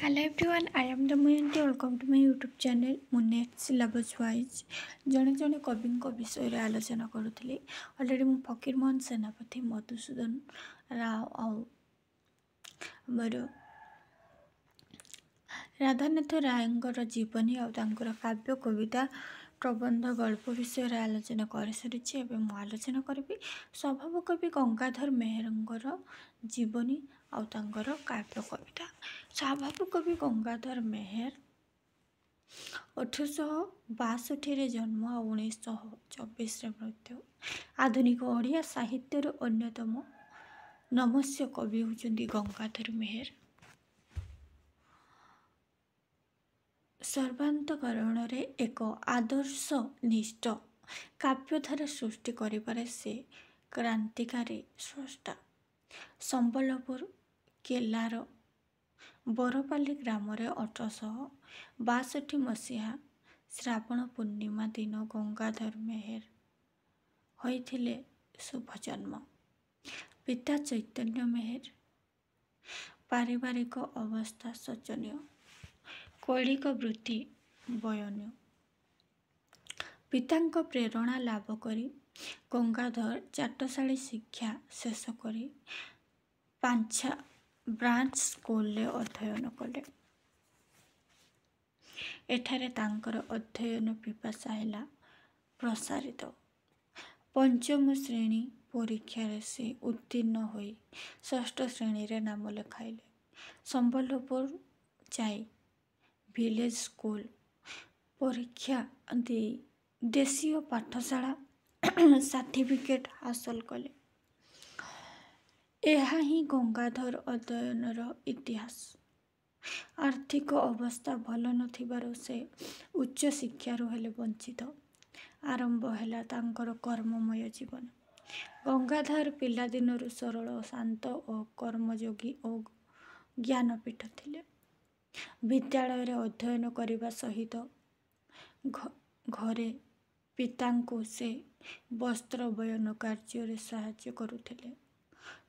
Hello everyone, I am Damayanti. Welcome to my YouTube channel Munnet syllabus wise ଜଣେ ଜଣେ କବିଙ୍କ ବିଷୟରେ ଆଲୋଚନା କରୁଥିଲି। ଅଲରେଡ଼ି ମୁଁ ଫକୀରମୋହନ ସେନାପତି, ମଧୁସୂଦନ ରାଓ ଆଉ ଆମର ରାଧାନାଥ ରାୟଙ୍କର ଜୀବନୀ ଆଉ ତାଙ୍କର କାବ୍ୟ କବିତା ପ୍ରବନ୍ଧ ଗଳ୍ପ ବିଷୟରେ ଆଲୋଚନା କରିସାରିଛି। ଏବେ ମୁଁ ଆଲୋଚନା କରିବି ସ୍ୱଭାବ କବି ଗଙ୍ଗାଧର ମେହେରଙ୍କର ଜୀବନୀ ଆଉ ତାଙ୍କର କାବ୍ୟ କବିତା। ସ୍ୱଭାବ କବି ଗଙ୍ଗାଧର ମେହେର 1862ରେ ଜନ୍ମ ଆଉ 1924ରେ ମୃତ୍ୟୁ। ଆଧୁନିକ ଓଡ଼ିଆ ସାହିତ୍ୟର ଅନ୍ୟତମ ନମସ୍ୟ କବି ହେଉଛନ୍ତି ଗଙ୍ଗାଧର ମେହେର। ସର୍ବାନ୍ତକରଣରେ ଏକ ଆଦର୍ଶ ନିଷ୍ଠ କାବ୍ୟଧାରା ସୃଷ୍ଟି କରିବାରେ ସେ କ୍ରାନ୍ତିକାରୀ ସ୍ରଷ୍ଟା। ସମ୍ବଲପୁର କେଲାର ବରପାଲି ଗ୍ରାମରେ 1862 ମସିହା ଶ୍ରାବଣ ପୂର୍ଣ୍ଣିମା ଦିନ ଗଙ୍ଗାଧର ମେହେର ହୋଇଥିଲେ ଶୁଭ ଜନ୍ମ। ପିତା ଚୈତନ୍ୟ ମେହେର। ପାରିବାରିକ ଅବସ୍ଥା ଶୋଚନୀୟ। କୌଳିକ ବୃତ୍ତି ବୟନୀୟ। ପିତାଙ୍କ ପ୍ରେରଣା ଲାଭ କରି ଗଙ୍ଗାଧର ଚାଟଶାଳୀ ଶିକ୍ଷା ଶେଷ କରି ପାଞ୍ଚା ବ୍ରାଞ୍ଚ ସ୍କୁଲରେ ଅଧ୍ୟୟନ କଲେ। ଏଠାରେ ତାଙ୍କର ଅଧ୍ୟୟନ ପିପାସା ହେଲା ପ୍ରସାରିତ। ପଞ୍ଚମ ଶ୍ରେଣୀ ପରୀକ୍ଷାରେ ସେ ଉତ୍ତୀର୍ଣ୍ଣ ହୋଇ ଷଷ୍ଠ ଶ୍ରେଣୀରେ ନାମ ଲେଖାଇଲେ। ସମ୍ବଲପୁର ଯାଇ ଭିଲେଜ ସ୍କୁଲ ପରୀକ୍ଷା ଦେଇ ଦେଶୀୟ ପାଠଶାଳା ସାର୍ଟିଫିକେଟ ହାସଲ କଲେ। ଏହା ହିଁ ଗଙ୍ଗାଧର ଅଧ୍ୟୟନର ଇତିହାସ। ଆର୍ଥିକ ଅବସ୍ଥା ଭଲ ନଥିବାରୁ ସେ ଉଚ୍ଚ ଶିକ୍ଷାରୁ ହେଲେ ବଞ୍ଚିତ। ଆରମ୍ଭ ହେଲା ତାଙ୍କର କର୍ମମୟ ଜୀବନ। ଗଙ୍ଗାଧର ପିଲାଦିନରୁ ସରଳ, ଶାନ୍ତ ଓ କର୍ମଯୋଗୀ ଓ ଜ୍ଞାନପୀଠ ଥିଲେ। ବିଦ୍ୟାଳୟରେ ଅଧ୍ୟୟନ କରିବା ସହିତ ଘରେ ପିତାଙ୍କୁ ସେ ବସ୍ତ୍ର ବୟନ କାର୍ଯ୍ୟରେ ସାହାଯ୍ୟ କରୁଥିଲେ।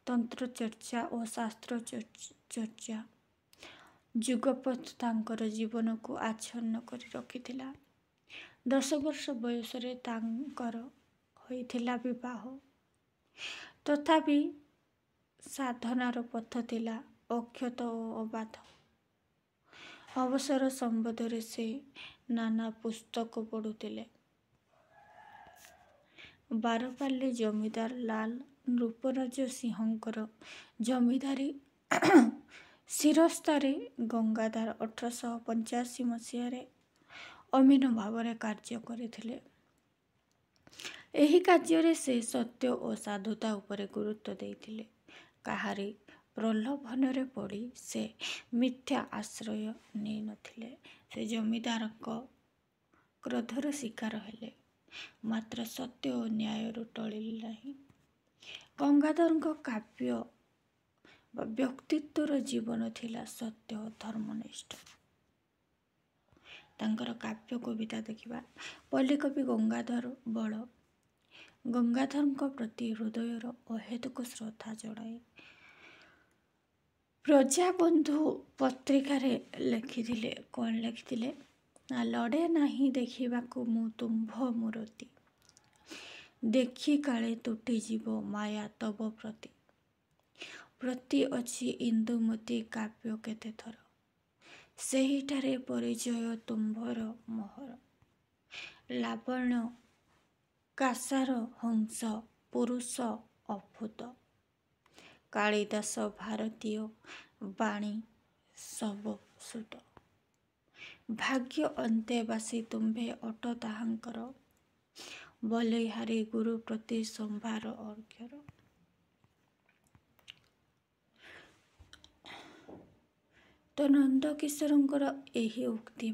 ତନ୍ତ୍ରଚର୍ଚ୍ଚା ଓ ଶାସ୍ତ୍ର ଚର୍ଚ୍ଚା ଯୁଗପତ୍ ତାଙ୍କର ଜୀବନକୁ ଆଚ୍ଛନ୍ନ କରି ରଖିଥିଲା। 10 ବର୍ଷ ବୟସରେ ତାଙ୍କର ହୋଇଥିଲା ବିବାହ। ତଥାପି ସାଧନାର ପଥ ଥିଲା ଅକ୍ଷତ ଓ ଅବାଧ। ଅବସର ସମ୍ବନ୍ଧରେ ସେ ନାନା ପୁସ୍ତକ ପଢ଼ୁଥିଲେ। ବାରପାଲି ଜମିଦାର ଲାଲ ନୃପରାଜ ସିଂହଙ୍କର ଜମିଦାରୀ ଶିରସ୍ତାରେ ଗଙ୍ଗାଧର 1885 ମସିହାରେ ଅମୀନ ଭାବରେ କାର୍ଯ୍ୟ କରିଥିଲେ। ଏହି କାର୍ଯ୍ୟରେ ସେ ସତ୍ୟ ଓ ସାଧୁତା ଉପରେ ଗୁରୁତ୍ୱ ଦେଇଥିଲେ। କାହାରି ପ୍ରଲୋଭନରେ ପଡ଼ି ସେ ମିଥ୍ୟା ଆଶ୍ରୟ ନେଇନଥିଲେ। ସେ ଜମିଦାରଙ୍କ କ୍ରୋଧର ଶିକାର ହେଲେ, ମାତ୍ର ସତ୍ୟ ଓ ନ୍ୟାୟରୁ ଟଳିଲେ ନାହିଁ। ଗଙ୍ଗାଧରଙ୍କ କାବ୍ୟ ବା ବ୍ୟକ୍ତିତ୍ୱର ଜୀବନ ଥିଲା ସତ୍ୟ ଓ ଧର୍ମନିଷ୍ଠ। ତାଙ୍କର କାବ୍ୟ କବିତା ଦେଖିବା। ପଲ୍ଲୀକବି ଗଙ୍ଗାଧର ବଳ ଗଙ୍ଗାଧରଙ୍କ ପ୍ରତି ହୃଦୟର ଅହେତୁକ ଶ୍ରଦ୍ଧା ଜଣାଇ ପ୍ରଜାବନ୍ଧୁ ପତ୍ରିକାରେ ଲେଖିଥିଲେ। କ'ଣ ଲେଖିଥିଲେ? ଲଡ଼େ ନାହିଁ ଦେଖିବାକୁ ମୁଁ ତୁମ୍ଭ ମୂରତି, ଦେଖି କାଳେ ତୁଟିଯିବ ମାୟା ତବ ପ୍ରତି। ପ୍ରତି ଅଛି ଇନ୍ଦୁମତୀ କାବ୍ୟ କେତେଥର, ସେହିଠାରେ ପରିଚୟ ତୁମ୍ଭର ମୋହର। ଲାବଣ୍ୟ କାସାର ହଂସ ପୁରୁଷ ଅଦ୍ଭୁତ, କାଳିଦାସ ଭାରତୀୟ ବାଣୀ ସବୁ ସୁତ। ଭାଗ୍ୟ ଅନ୍ତେବାସୀ ତୁମ୍ଭେ ଅଟ ତାହାଙ୍କର, ବଲେଇହାରୀ ଗୁରୁ ପ୍ରତି ସମ୍ଭାର ଅର୍ଘ୍ୟର। ତ ନନ୍ଦକିଶୋରଙ୍କର ଏହି ଉକ୍ତି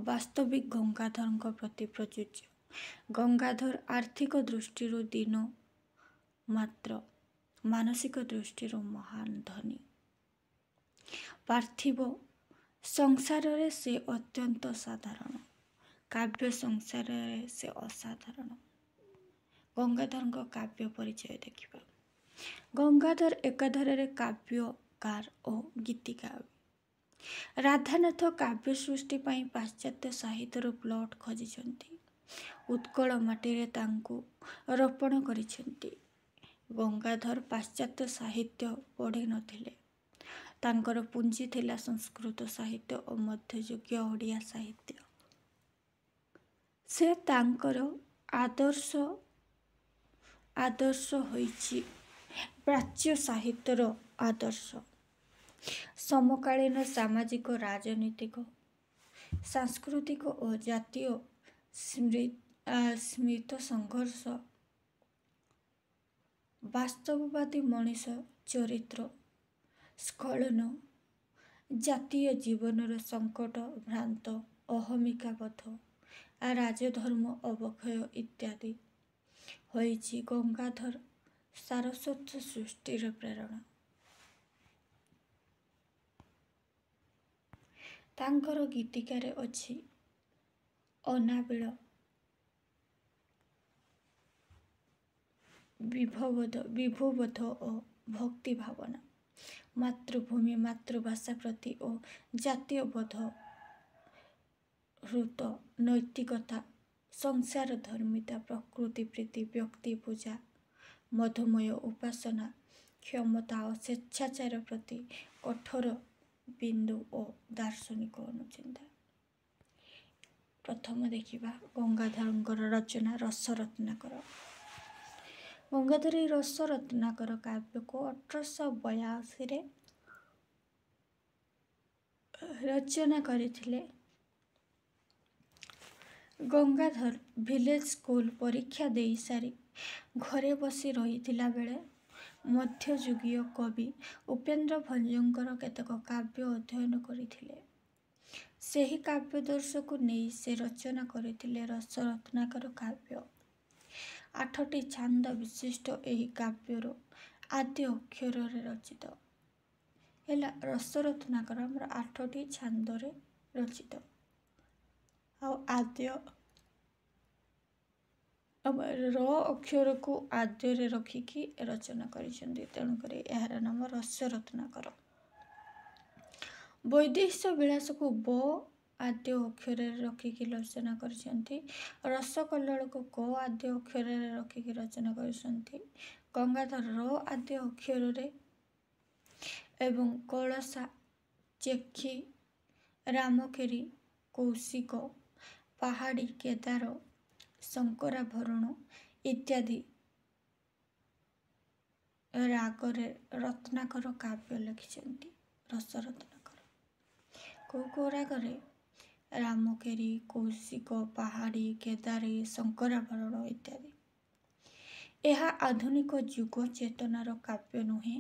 ବାସ୍ତବିକ ଗଙ୍ଗାଧରଙ୍କ ପ୍ରତି ପ୍ରଯୁଜ୍ୟ। ଗଙ୍ଗାଧର ଆର୍ଥିକ ଦୃଷ୍ଟିରୁ ଦୀନ, ମାତ୍ର ମାନସିକ ଦୃଷ୍ଟିରୁ ମହାନ ଧନୀ। ପାର୍ଥିବ ସଂସାରରେ ସେ ଅତ୍ୟନ୍ତ ସାଧାରଣ, କାବ୍ୟ ସଂସାରରେ ସେ ଅସାଧାରଣ। ଗଙ୍ଗାଧରଙ୍କ କାବ୍ୟ ପରିଚୟ ଦେଖିବା। ଗଙ୍ଗାଧର ଏକାଧାରରେ କାବ୍ୟ ଗଳ୍ପକାର ଓ ଗୀତିକାର। ରାଧାନାଥ କାବ୍ୟ ସୃଷ୍ଟି ପାଇଁ ପାଶ୍ଚାତ୍ୟ ସାହିତ୍ୟର ପ୍ଲଟ୍ ଖୋଜିଛନ୍ତି। ଉତ୍କଳ ମାଟିରେ ତାଙ୍କୁ ରୋପଣ କରିଛନ୍ତି। ଗଙ୍ଗାଧର ପାଶ୍ଚାତ୍ୟ ସାହିତ୍ୟ ପଢ଼ି ନଥିଲେ। ତାଙ୍କର ପୁଞ୍ଜି ଥିଲା ସଂସ୍କୃତ ସାହିତ୍ୟ ଓ ମଧ୍ୟଯୁଗୀୟ ଓଡ଼ିଆ ସାହିତ୍ୟ। ସେ ତାଙ୍କର ଆଦର୍ଶ ହୋଇଛି ପ୍ରାଚ୍ୟ ସାହିତ୍ୟର ଆଦର୍ଶ। ସମକାଳୀନ ସାମାଜିକ, ରାଜନୈତିକ, ସାଂସ୍କୃତିକ ଓ ଜାତୀୟ ସ୍ମିତ ସଂଘର୍ଷ, ବାସ୍ତବବାଦୀ ମଣିଷ ଚରିତ୍ର ସ୍ଖଳନ, ଜାତୀୟ ଜୀବନର ସଙ୍କଟ, ଭ୍ରାନ୍ତ ଅହମିକାବୋଧ, ରାଜଧର୍ମ ଅବକ୍ଷୟ ଇତ୍ୟାଦି ହୋଇଛି ଗଙ୍ଗାଧର ସାରସ୍ୱତ ସୃଷ୍ଟିର ପ୍ରେରଣା। ତାଙ୍କର ଗୀତିକାରେ ଅଛି ଅନାବିଳ ବିଭବୋଧ ଓ ଭକ୍ତି ଭାବନା, ମାତୃଭୂମି ମାତୃଭାଷା ପ୍ରତି ଓ ଜାତୀୟ ବୋଧ, ହୃତ ନୈତିକତା, ସଂସାର ଧର୍ମିତା, ପ୍ରକୃତି ପ୍ରୀତି, ବ୍ୟକ୍ତି ପୂଜା, ମଧୁମୟ ଉପାସନା, କ୍ଷମତା ଓ ସ୍ୱେଚ୍ଛାଚାର ପ୍ରତି କଠୋର ବିନ୍ଦୁ ଓ ଦାର୍ଶନିକ ଅନୁଚିନ୍ତା। ପ୍ରଥମ ଦେଖିବା ଗଙ୍ଗାଧରଙ୍କର ରଚନା ରସରତ୍ନାକର। ଗଙ୍ଗାଧର ଏହି ରସରତ୍ନାକର କାବ୍ୟକୁ 1882ରେ ରଚନା କରିଥିଲେ। ଗଙ୍ଗାଧର ଭିଲେଜ ସ୍କୁଲ ପରୀକ୍ଷା ଦେଇ ସାରି ଘରେ ବସି ରହିଥିଲା ବେଳେ ମଧ୍ୟଯୁଗୀୟ କବି ଉପେନ୍ଦ୍ର ଭଞ୍ଜଙ୍କର କେତେକ କାବ୍ୟ ଅଧ୍ୟୟନ କରିଥିଲେ। ସେହି କାବ୍ୟାଦର୍ଶକୁ ନେଇ ସେ ରଚନା କରିଥିଲେ ରସରତ୍ନାକର କାବ୍ୟ। 8ଟି ଛାନ୍ଦ ବିଶିଷ୍ଟ ଏହି କାବ୍ୟର ଆଦ୍ୟ ଅକ୍ଷରରେ ରଚିତ। ହେଲା ରସରତ୍ନାକର ଆମର 8ଟି ଛାନ୍ଦରେ ରଚିତ। ଆଉ ଆଦ୍ୟ ର ଅକ୍ଷରକୁ ଆଦ୍ୟରେ ରଖିକି ରଚନା କରିଛନ୍ତି, ତେଣୁକରି ଏହାର ନାମ ରସରତ୍ନାକର। ବୈଦେହୀଶ ବିଳାସକୁ ବ ଆଦ୍ୟ ଅକ୍ଷରରେ ରଖିକି ରଚନା କରିଛନ୍ତି। ରସକଲ୍ଲୋଳକୁ କ ଆଦ୍ୟ ଅକ୍ଷରରେ ରଖିକି ରଚନା କରିଛନ୍ତି। ଗଙ୍ଗାଧର ର ଆଦ୍ୟ ଅକ୍ଷରରେ ଏବଂ କଳସା, ଚେକ୍ଷୀ, ରାମକେରି, କୌଶିକ, ପାହାଡ଼ି, କେଦାର, ଶଙ୍କରାଭରଣ ଇତ୍ୟାଦି ରାଗରେ ରତ୍ନାକର କାବ୍ୟ ଲେଖିଛନ୍ତି। ରସରତ୍ନାକର କୋଉ ରାଗରେ? ରାମକେରି, କୌଶିକ, ପାହାଡ଼ି, କେଦାରୀ, ଶଙ୍କରାଭରଣ ଇତ୍ୟାଦି। ଏହା ଆଧୁନିକ ଯୁଗ ଚେତନାର କାବ୍ୟ ନୁହେଁ,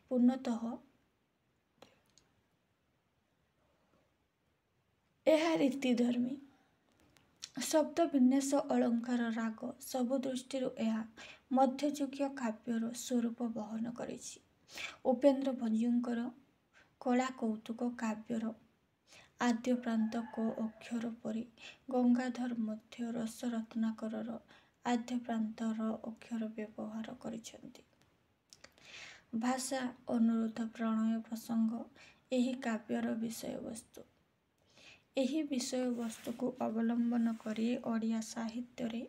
ପୂର୍ଣ୍ଣତଃ ଏହା ରୀତିଧର୍ମୀ। ଶବ୍ଦ ବିନ୍ୟାସ, ଅଳଙ୍କାର, ରାଗ ସବୁ ଦୃଷ୍ଟିରୁ ଏହା ମଧ୍ୟଯୁଗୀୟ କାବ୍ୟର ସ୍ୱରୂପ ବହନ କରିଛି। ଉପେନ୍ଦ୍ର ଭଞ୍ଜଙ୍କର କଳା କୌତୁକ କାବ୍ୟର ଆଦ୍ୟ ପ୍ରାନ୍ତ କ ଅକ୍ଷର ପରି ଗଙ୍ଗାଧର ମଧ୍ୟ ରସରତ୍ନାକରର ଆଦ୍ୟ ପ୍ରାନ୍ତ ର ଅକ୍ଷର ବ୍ୟବହାର କରିଛନ୍ତି। ଭାଷା, ଅନୁରୋଧ, ପ୍ରଣୟ ପ୍ରସଙ୍ଗ ଏହି କାବ୍ୟର ବିଷୟବସ୍ତୁ। ଏହି ବିଷୟବସ୍ତୁକୁ ଅବଲମ୍ବନ କରି ଓଡ଼ିଆ ସାହିତ୍ୟରେ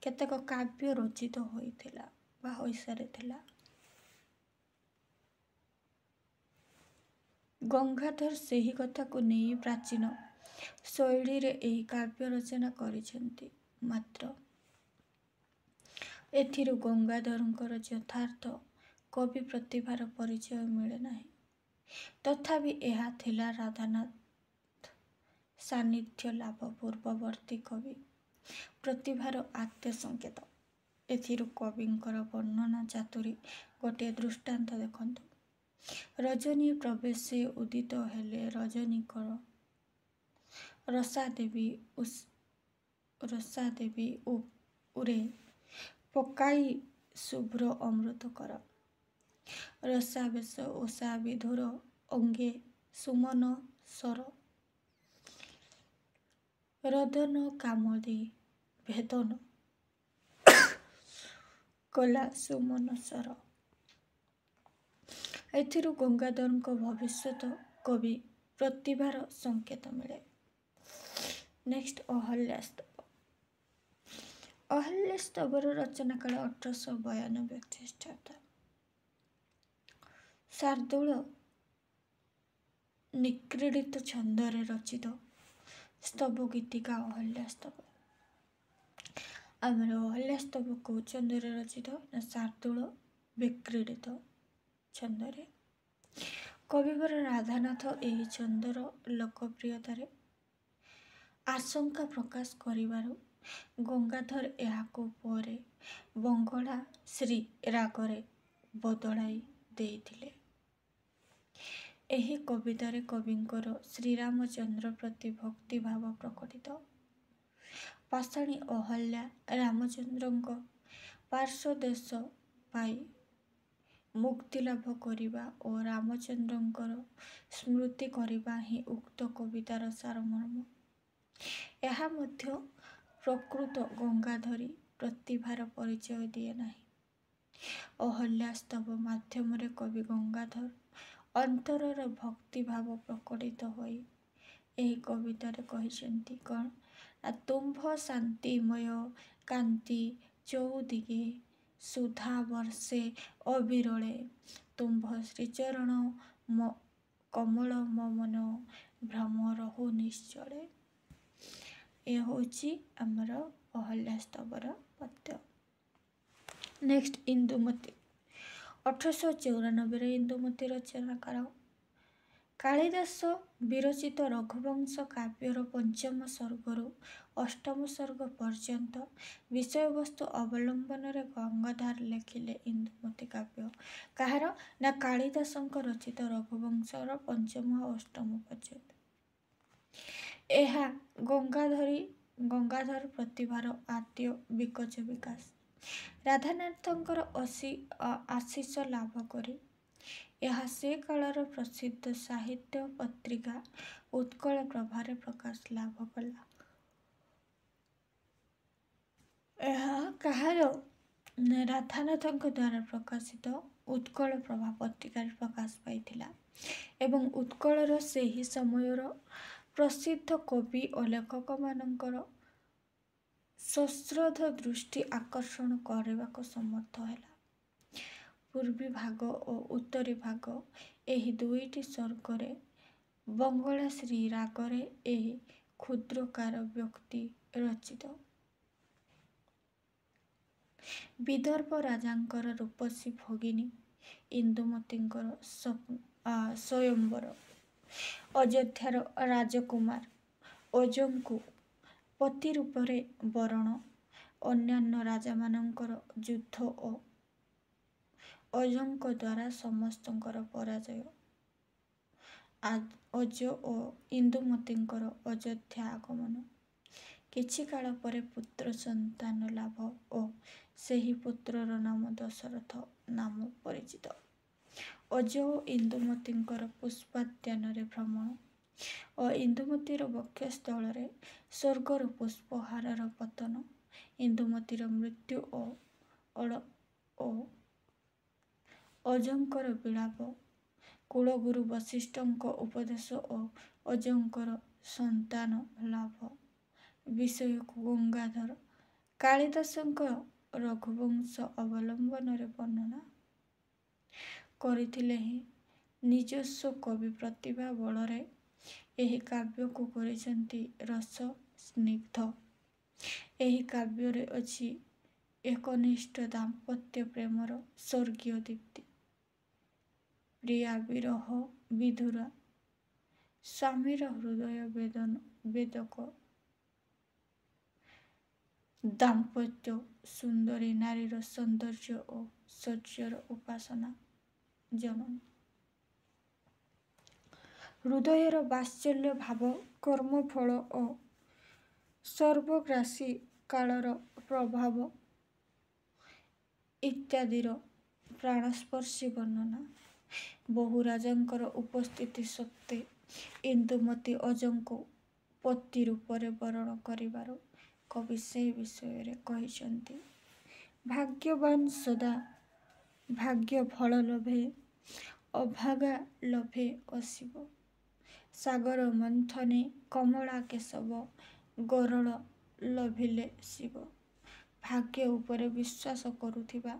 କେତେକ କାବ୍ୟ ରଚିତ ହୋଇଥିଲା ବା ହୋଇସାରିଥିଲା। ଗଙ୍ଗାଧର ସେହି କଥାକୁ ନେଇ ପ୍ରାଚୀନ ଶୈଳୀରେ ଏହି କାବ୍ୟ ରଚନା କରିଛନ୍ତି। ମାତ୍ର ଏଥିରୁ ଗଙ୍ଗାଧରଙ୍କର ଯଥାର୍ଥ କବି ପ୍ରତିଭାର ପରିଚୟ ମିଳେ ନାହିଁ। ତଥାପି ଏହା ଥିଲା ରାଧାନାଥ ସାନ୍ନିଧ୍ୟ ଲାଭ ପୂର୍ବବର୍ତ୍ତୀ କବି ପ୍ରତିଭାର ଆଦ୍ୟ ସଂକେତ। ଏଥିରୁ କବିଙ୍କର ବର୍ଣ୍ଣନା ଚାତୁରୀ ଗୋଟିଏ ଦୃଷ୍ଟାନ୍ତ ଦେଖନ୍ତୁ। ରଜନୀ ପ୍ରବେଶେ ଉଦିତ ହେଲେ ରଜନୀକର, ରସାଦେବୀ ଉରେ ପକାଇ ଶୁଭ୍ର ଅମୃତ କର। ରସାବେଶ ଉଷା ବିଧୁର ଅଙ୍ଗେ ସୁମନ ସର। ରଦନ କାମୋଦି ଭେଦନ କଲା ସୁମନ ସର। ଏଥିରୁ ଗଙ୍ଗାଧରଙ୍କ ଭବିଷ୍ୟତ କବି ପ୍ରତିଭାର ସଂକେତ ମିଳେ। ନେକ୍ସଟ ଅହଲ୍ୟା ସ୍ତବ। ଅହଲ୍ୟା ସ୍ତବର ରଚନା କାଳ 1892 ଖ୍ରୀଷ୍ଟାବ୍ଦ। ଶାର୍ଦୂଳ ନିକ୍ରୀଡ଼ିତ ଛନ୍ଦରେ ରଚିତ ସ୍ତବ ଗୀତିକା ଅହଲ୍ୟା ସ୍ତବ। ଆମର ଅହଲ୍ୟା ସ୍ତବ କୋଉ ଛନ୍ଦରେ ରଚିତ ନା ଶାର୍ଦୂଳ ବିକ୍ରୀଡ଼ିତ ଛନ୍ଦରେ। କବିବର ରାଧାନାଥ ଏହି ଛନ୍ଦର ଲୋକପ୍ରିୟତାରେ ଆଶଙ୍କା ପ୍ରକାଶ କରିବାରୁ ଗଙ୍ଗାଧର ଏହାକୁ ପରେ ବଙ୍ଗଳା ଶ୍ରୀ ରାଗରେ ବଦଳାଇ ଦେଇଥିଲେ। ଏହି କବିତାରେ କବିଙ୍କର ଶ୍ରୀରାମଚନ୍ଦ୍ର ପ୍ରତି ଭକ୍ତିଭାବ ପ୍ରକଟିତ। ପାଷାଣୀ ଅହଲ୍ୟା ରାମଚନ୍ଦ୍ରଙ୍କ ପାର୍ଶ୍ୱଦେଶ ପାଇ ମୁକ୍ତିଲାଭ କରିବା ଓ ରାମଚନ୍ଦ୍ରଙ୍କର ସ୍ମୃତି କରିବା ହିଁ ଉକ୍ତ କବିତାର ସାରମର୍ମ। ଏହା ମଧ୍ୟ ପ୍ରକୃତ ଗଙ୍ଗାଧରୀ ପ୍ରତିଭାର ପରିଚୟ ଦିଏ ନାହିଁ। ଅହଲ୍ୟା ସ୍ତବ ମାଧ୍ୟମରେ କବି ଗଙ୍ଗାଧର ଅନ୍ତରର ଭକ୍ତିଭାବ ପ୍ରକଟିତ ହୋଇ ଏହି କବିତାରେ କହିଛନ୍ତି କ'ଣ ନା ତୁମ୍ଭ ଶାନ୍ତିମୟ କାନ୍ତି ଚଉଦିଗେ ସୁଧା ବର୍ଷେ ଅବିରଳେ ତୁମ୍ଭ ଶ୍ରୀଚରଣ କମଳ ମୋ ମନ ଭ୍ରମ ରହୁ ନିଶ୍ଚଳେ। ଏ ହେଉଛି ଆମର ଅହଲ୍ୟା ସ୍ତବର ପଦ୍ୟ। ନେକ୍ସଟ ଇନ୍ଦୁମତୀ। 1894 ଇନ୍ଦୁମତୀ ରଚନାକାର କାଳିଦାସ ବିରଚିତ ରଘୁବଂଶ କାବ୍ୟର ପଞ୍ଚମ ସର୍ଗରୁ ଅଷ୍ଟମ ସର୍ଗ ପର୍ଯ୍ୟନ୍ତ ବିଷୟବସ୍ତୁ ଅବଲମ୍ବନରେ ଗଙ୍ଗାଧର ଲେଖିଲେ ଇନ୍ଦୁମତୀ କାବ୍ୟ। କାହାର ନା କାଳିଦାସଙ୍କ ରଚିତ ରଘୁବଂଶର ପଞ୍ଚମ ଓ ଅଷ୍ଟମ ପର୍ଯ୍ୟନ୍ତ। ଏହା ଗଙ୍ଗାଧର ପ୍ରତିଭାର ଆଦ୍ୟ ବିକଜ ବିକାଶ। ରାଧାନାଥଙ୍କର ଆଶିଷ ଲାଭ କରି ଏହା ସେ କାଳର ପ୍ରସିଦ୍ଧ ସାହିତ୍ୟ ପତ୍ରିକା ଉତ୍କଳ ପ୍ରଭାରେ ପ୍ରକାଶ ଲାଭ କଲା। ଏହା କାହାର ରାଧାନାଥଙ୍କ ଦ୍ୱାରା ପ୍ରକାଶିତ ଉତ୍କଳ ପ୍ରଭା ପତ୍ରିକାରେ ପ୍ରକାଶ ପାଇଥିଲା ଏବଂ ଉତ୍କଳର ସେହି ସମୟର ପ୍ରସିଦ୍ଧ କବି ଓ ଲେଖକମାନଙ୍କର ସଶ୍ରଦ୍ଧ ଦୃଷ୍ଟି ଆକର୍ଷଣ କରିବାକୁ ସମର୍ଥ ହେଲା। ପୂର୍ବୀ ଭାଗ ଓ ଉତ୍ତରୀ ଭାଗ ଏହି ଦୁଇଟି ସର୍ଗରେ ବଙ୍ଗଳା ଶ୍ରୀ ରାଗରେ ଏହି କ୍ଷୁଦ୍ରକାର ବ୍ୟକ୍ତି ରଚିତ। ବିଦର୍ଭ ରାଜାଙ୍କର ରୂପସୀ ଭଗିନୀ ଇନ୍ଦୁମତୀଙ୍କର ସ୍ୱୟଂବର, ଅଯୋଧ୍ୟାର ରାଜକୁମାର ଅଜଙ୍କୁ ପତି ରୂପରେ ବରଣ, ଅନ୍ୟାନ୍ୟ ରାଜାମାନଙ୍କର ଯୁଦ୍ଧ ଓ ଅଜଙ୍କ ଦ୍ୱାରା ସମସ୍ତଙ୍କର ପରାଜୟ, ଅଜ ଓ ଇନ୍ଦୁମତୀଙ୍କର ଅଯୋଧ୍ୟା ଆଗମନ, କିଛି କାଳ ପରେ ପୁତ୍ର ସନ୍ତାନ ଲାଭ ଓ ସେହି ପୁତ୍ରର ନାମ ଦଶରଥ ନାମ ପରିଚିତ। ଅଜ ଓ ଇନ୍ଦୁମତୀଙ୍କର ପୁଷ୍ପାଦ୍ୟାନରେ ଭ୍ରମଣ ଓ ଇନ୍ଦୁମତୀର ବକ୍ଷସ୍ଥଳରେ ସ୍ୱର୍ଗର ପୁଷ୍ପହାରର ପତନ, ଇନ୍ଦୁମତୀର ମୃତ୍ୟୁ ଓ ଅଜଙ୍କର ବିଳାପ, କୁଳଗୁରୁ ବଶିଷ୍ଠଙ୍କ ଉପଦେଶ ଓ ଅଜଙ୍କର ସନ୍ତାନ ଲାଭ ବିଷୟକୁ ଗଙ୍ଗାଧର କାଳିଦାସଙ୍କ ରଘୁବଂଶ ଅବଲମ୍ବନରେ ବର୍ଣ୍ଣନା କରିଥିଲେ ହେଁ ନିଜସ୍ୱ କବି ପ୍ରତିଭା ବଳରେ ଏହି କାବ୍ୟକୁ କରିଛନ୍ତି ରସ ସ୍ନିଗ୍ଧ। ଏହି କାବ୍ୟରେ ଅଛି ଏକନିଷ୍ଠ ଦାମ୍ପତ୍ୟ ପ୍ରେମର ସ୍ୱର୍ଗୀୟ ଦୀପ୍ତି, ପ୍ରିୟା ବିରହ ବିଧୁରା ସ୍ୱାମୀର ହୃଦୟ ବେଦକ ଦାମ୍ପତ୍ୟ, ସୁନ୍ଦରୀ ନାରୀର ସୌନ୍ଦର୍ଯ୍ୟ ଓ ଶୌର୍ଯ୍ୟର ଉପାସନା ଜନନୀ, ହୃଦୟର ବାତ୍ସଲ୍ୟ ଭାବ କର୍ମଫଳ ଓ ସର୍ବଗ୍ରାସୀ କାଳର ପ୍ରଭାବ ଇତ୍ୟାଦିର ପ୍ରାଣସ୍ପର୍ଶୀ ବର୍ଣ୍ଣନା। ବହୁ ରାଜାଙ୍କର ଉପସ୍ଥିତି ସତ୍ତ୍ୱେ ଇନ୍ଦୁମତୀ ଅଜଙ୍କୁ ପତି ରୂପରେ ବରଣ କରିବାରୁ କବି ସେ ବିଷୟରେ କହିଛନ୍ତି ଭାଗ୍ୟବାନ ସଦା ଭାଗ୍ୟ ଫଳ ଲୋଭେ ଅଭାଗା ଲୋଭେ ଅସିବ। ସାଗର ମନ୍ଥନେ କମଳା କେଶବ, ଗରଳ ଲୋଭିଲେ ଶିବ। ଭାଗ୍ୟ ଉପରେ ବିଶ୍ୱାସ କରୁଥିବା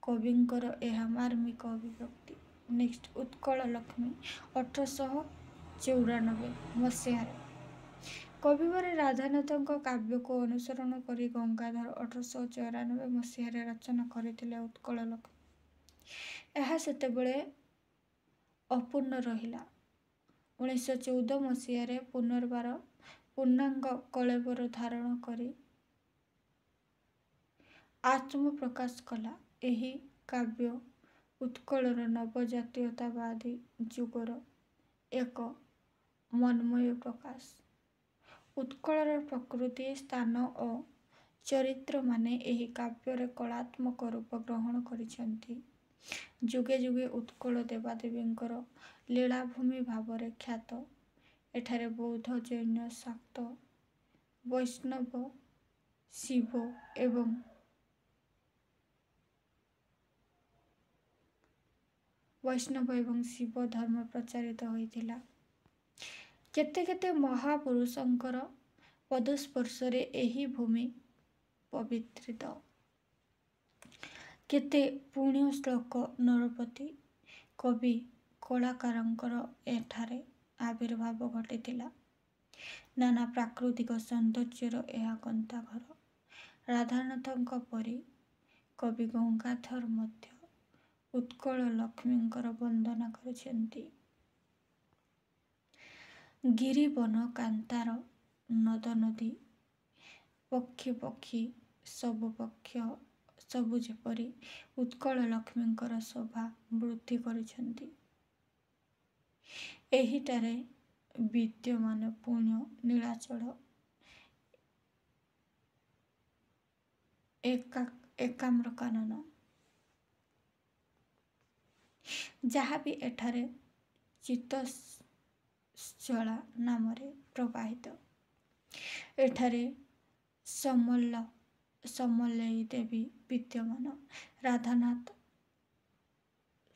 କବିଙ୍କର ଏହା ମାର୍ମିକ ଅଭିବ୍ୟକ୍ତି। ନେକ୍ସଟ, ଉତ୍କଳ ଲକ୍ଷ୍ମୀ 1894 ମସିହାରେ। କବିବର ରାଧାନାଥଙ୍କ କାବ୍ୟକୁ ଅନୁସରଣ କରି ଗଙ୍ଗାଧର 1894 ମସିହାରେ ରଚନା କରିଥିଲେ ଉତ୍କଳ ଲକ୍ଷ୍ମୀ। ଏହା ସେତେବେଳେ ଅପୂର୍ଣ୍ଣ ରହିଲା। 1914 ମସିହାରେ ପୁନର୍ବାର ପୂର୍ଣ୍ଣାଙ୍ଗ କଳେବର ଧାରଣ କରି ଆତ୍ମପ୍ରକାଶ କଲା। ଏହି କାବ୍ୟ ଉତ୍କଳର ନବଜାତୀୟତାବାଦୀ ଯୁଗର ଏକ ମନ୍ମୟ ପ୍ରକାଶ। ଉତ୍କଳର ପ୍ରକୃତି, ସ୍ଥାନ ଓ ଚରିତ୍ରମାନେ ଏହି କାବ୍ୟରେ କଳାତ୍ମକ ରୂପ ଗ୍ରହଣ କରିଛନ୍ତି। ଯୁଗେ ଯୁଗେ ଉତ୍କଳ ଦେବାଦେବୀଙ୍କର ଲୀଳାଭୂମି ଭାବରେ ଖ୍ୟାତ। ଏଠାରେ ବୌଦ୍ଧ, ଜୈନ, ଶାକ୍ତ, ବୈଷ୍ଣବ, ଏବଂ ଶିବ ଧର୍ମ ପ୍ରଚାରିତ ହୋଇଥିଲା। କେତେ କେତେ ମହାପୁରୁଷଙ୍କର ପଦସ୍ପର୍ଶରେ ଏହି ଭୂମି ପବିତ୍ରିତ। କେତେ ପୁଣ୍ୟ ଶ୍ଲୋକ ନରପତି କବି କଳାକାରଙ୍କର ଏଠାରେ ଆବିର୍ଭାବ ଘଟିଥିଲା। ନାନା ପ୍ରାକୃତିକ ସୌନ୍ଦର୍ଯ୍ୟର ଏହା ଗନ୍ତାଘର। ରାଧାନାଥଙ୍କ ପରି କବି ଗଙ୍ଗାଧର ମଧ୍ୟ ଉତ୍କଳ ଲକ୍ଷ୍ମୀଙ୍କର ବନ୍ଦନା କରିଛନ୍ତି। ଗିରିବନ କାନ୍ତାର, ନଦ ନଦୀ, ପକ୍ଷୀ ପକ୍ଷୀ ସବୁ ଯେପରି ଉତ୍କଳ ଲକ୍ଷ୍ମୀଙ୍କର ଶୋଭା ବୃଦ୍ଧି କରିଛନ୍ତି। ଏହିଠାରେ ବିଦ୍ୟମାନ ପୁଣ୍ୟ ନୀଳାଚଳ ଏକାମ୍ର କାନନ, ଯାହାବି ଏଠାରେ ଚିତ୍ତସ୍ୱଳା ନାମରେ ପ୍ରବାହିତ। ଏଠାରେ ସମଲେଇ ଦେବୀ ବିଦ୍ୟମାନ। ରାଧାନାଥ,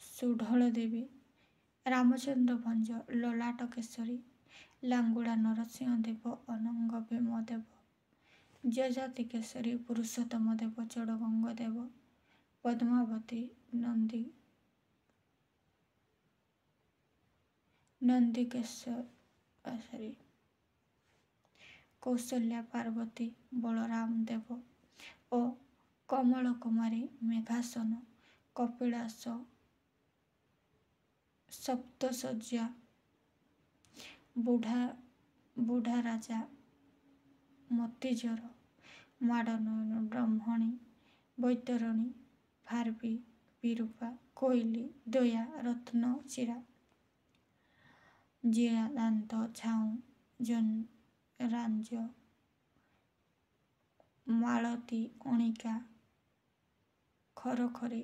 ସୁଢଳ ଦେବୀ, ରାମଚନ୍ଦ୍ର ଭଞ୍ଜ, ଲଲାଟ କେଶରୀ, ଲାଙ୍ଗୁଳା ନରସିଂହ ଦେବ, ଅନଙ୍ଗ ଭୀମ ଦେବ, ଯଯାତି କେଶରୀ, ପୁରୁଷୋତ୍ତମ ଦେବ, ଚୋଡ଼ଗଙ୍ଗ ଦେବ, ପଦ୍ମାବତୀ, ନନ୍ଦିକେଶରୀ, କୌଶଲ୍ୟା, ପାର୍ବତୀ, ବଳରାମ ଦେବ ଓ କମଳ କୁମାରୀ, ମେଘାସନ, କପିଳାସ, ସପ୍ତଶଯ୍ୟା, ବୁଢ଼ା ରାଜା, ମତିଝର, ମାଡ଼ନୟନ, ବ୍ରହ୍ମଣୀ, ବୈତରଣୀ, ଭାର୍ବି, ବିରୂପା, କୋଇଲି, ଦୟା, ରତ୍ନ, ଜିରା, ଦାନ୍ତ, ଝାଉଁ, ରାଞ୍ଜ, ମାଳତୀ, ଅଣିକା, ଖରଖରୀ,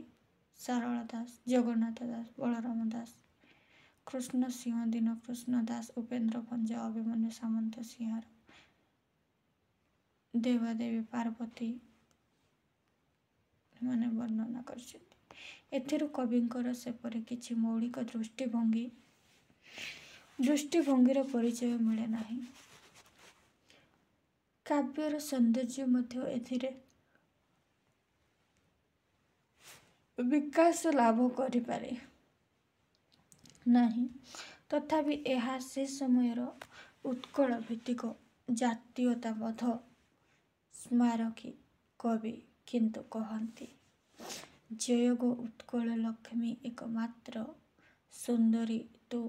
ସାରଳା ଦାସ, ଜଗନ୍ନାଥ ଦାସ, ବଳରାମ ଦାସ, କୃଷ୍ଣ ସିଂହ, ଦୀନକୃଷ୍ଣ ଦାସ, ଉପେନ୍ଦ୍ର ଭଞ୍ଜ, ଅଭିମନ୍ୟୁ ସାମନ୍ତ, ସିଂହାର, ଦେବାଦେବୀ, ପାର୍ବତୀ ମାନେ ବର୍ଣ୍ଣନା କରିଛନ୍ତି। ଏଥିରୁ କବିଙ୍କର ସେପରି କିଛି ମୌଳିକ ଦୃଷ୍ଟିଭଙ୍ଗୀର ପରିଚୟ ମିଳେ ନାହିଁ। କାବ୍ୟର ସୌନ୍ଦର୍ଯ୍ୟ ମଧ୍ୟ ଏଥିରେ ବିକାଶ ଲାଭ କରିପାରେ ନାହିଁ। ତଥାପି ଏହା ସେ ସମୟର ଉତ୍କଳ ଭିତ୍ତିକ ଜାତୀୟତାବୋଧ ସ୍ମାରକୀ। କବି କିନ୍ତୁ କହନ୍ତି, ଜୟ ଗୋ ଉତ୍କଳ ଲକ୍ଷ୍ମୀ ଏକମାତ୍ର ସୁନ୍ଦରୀ ତୁ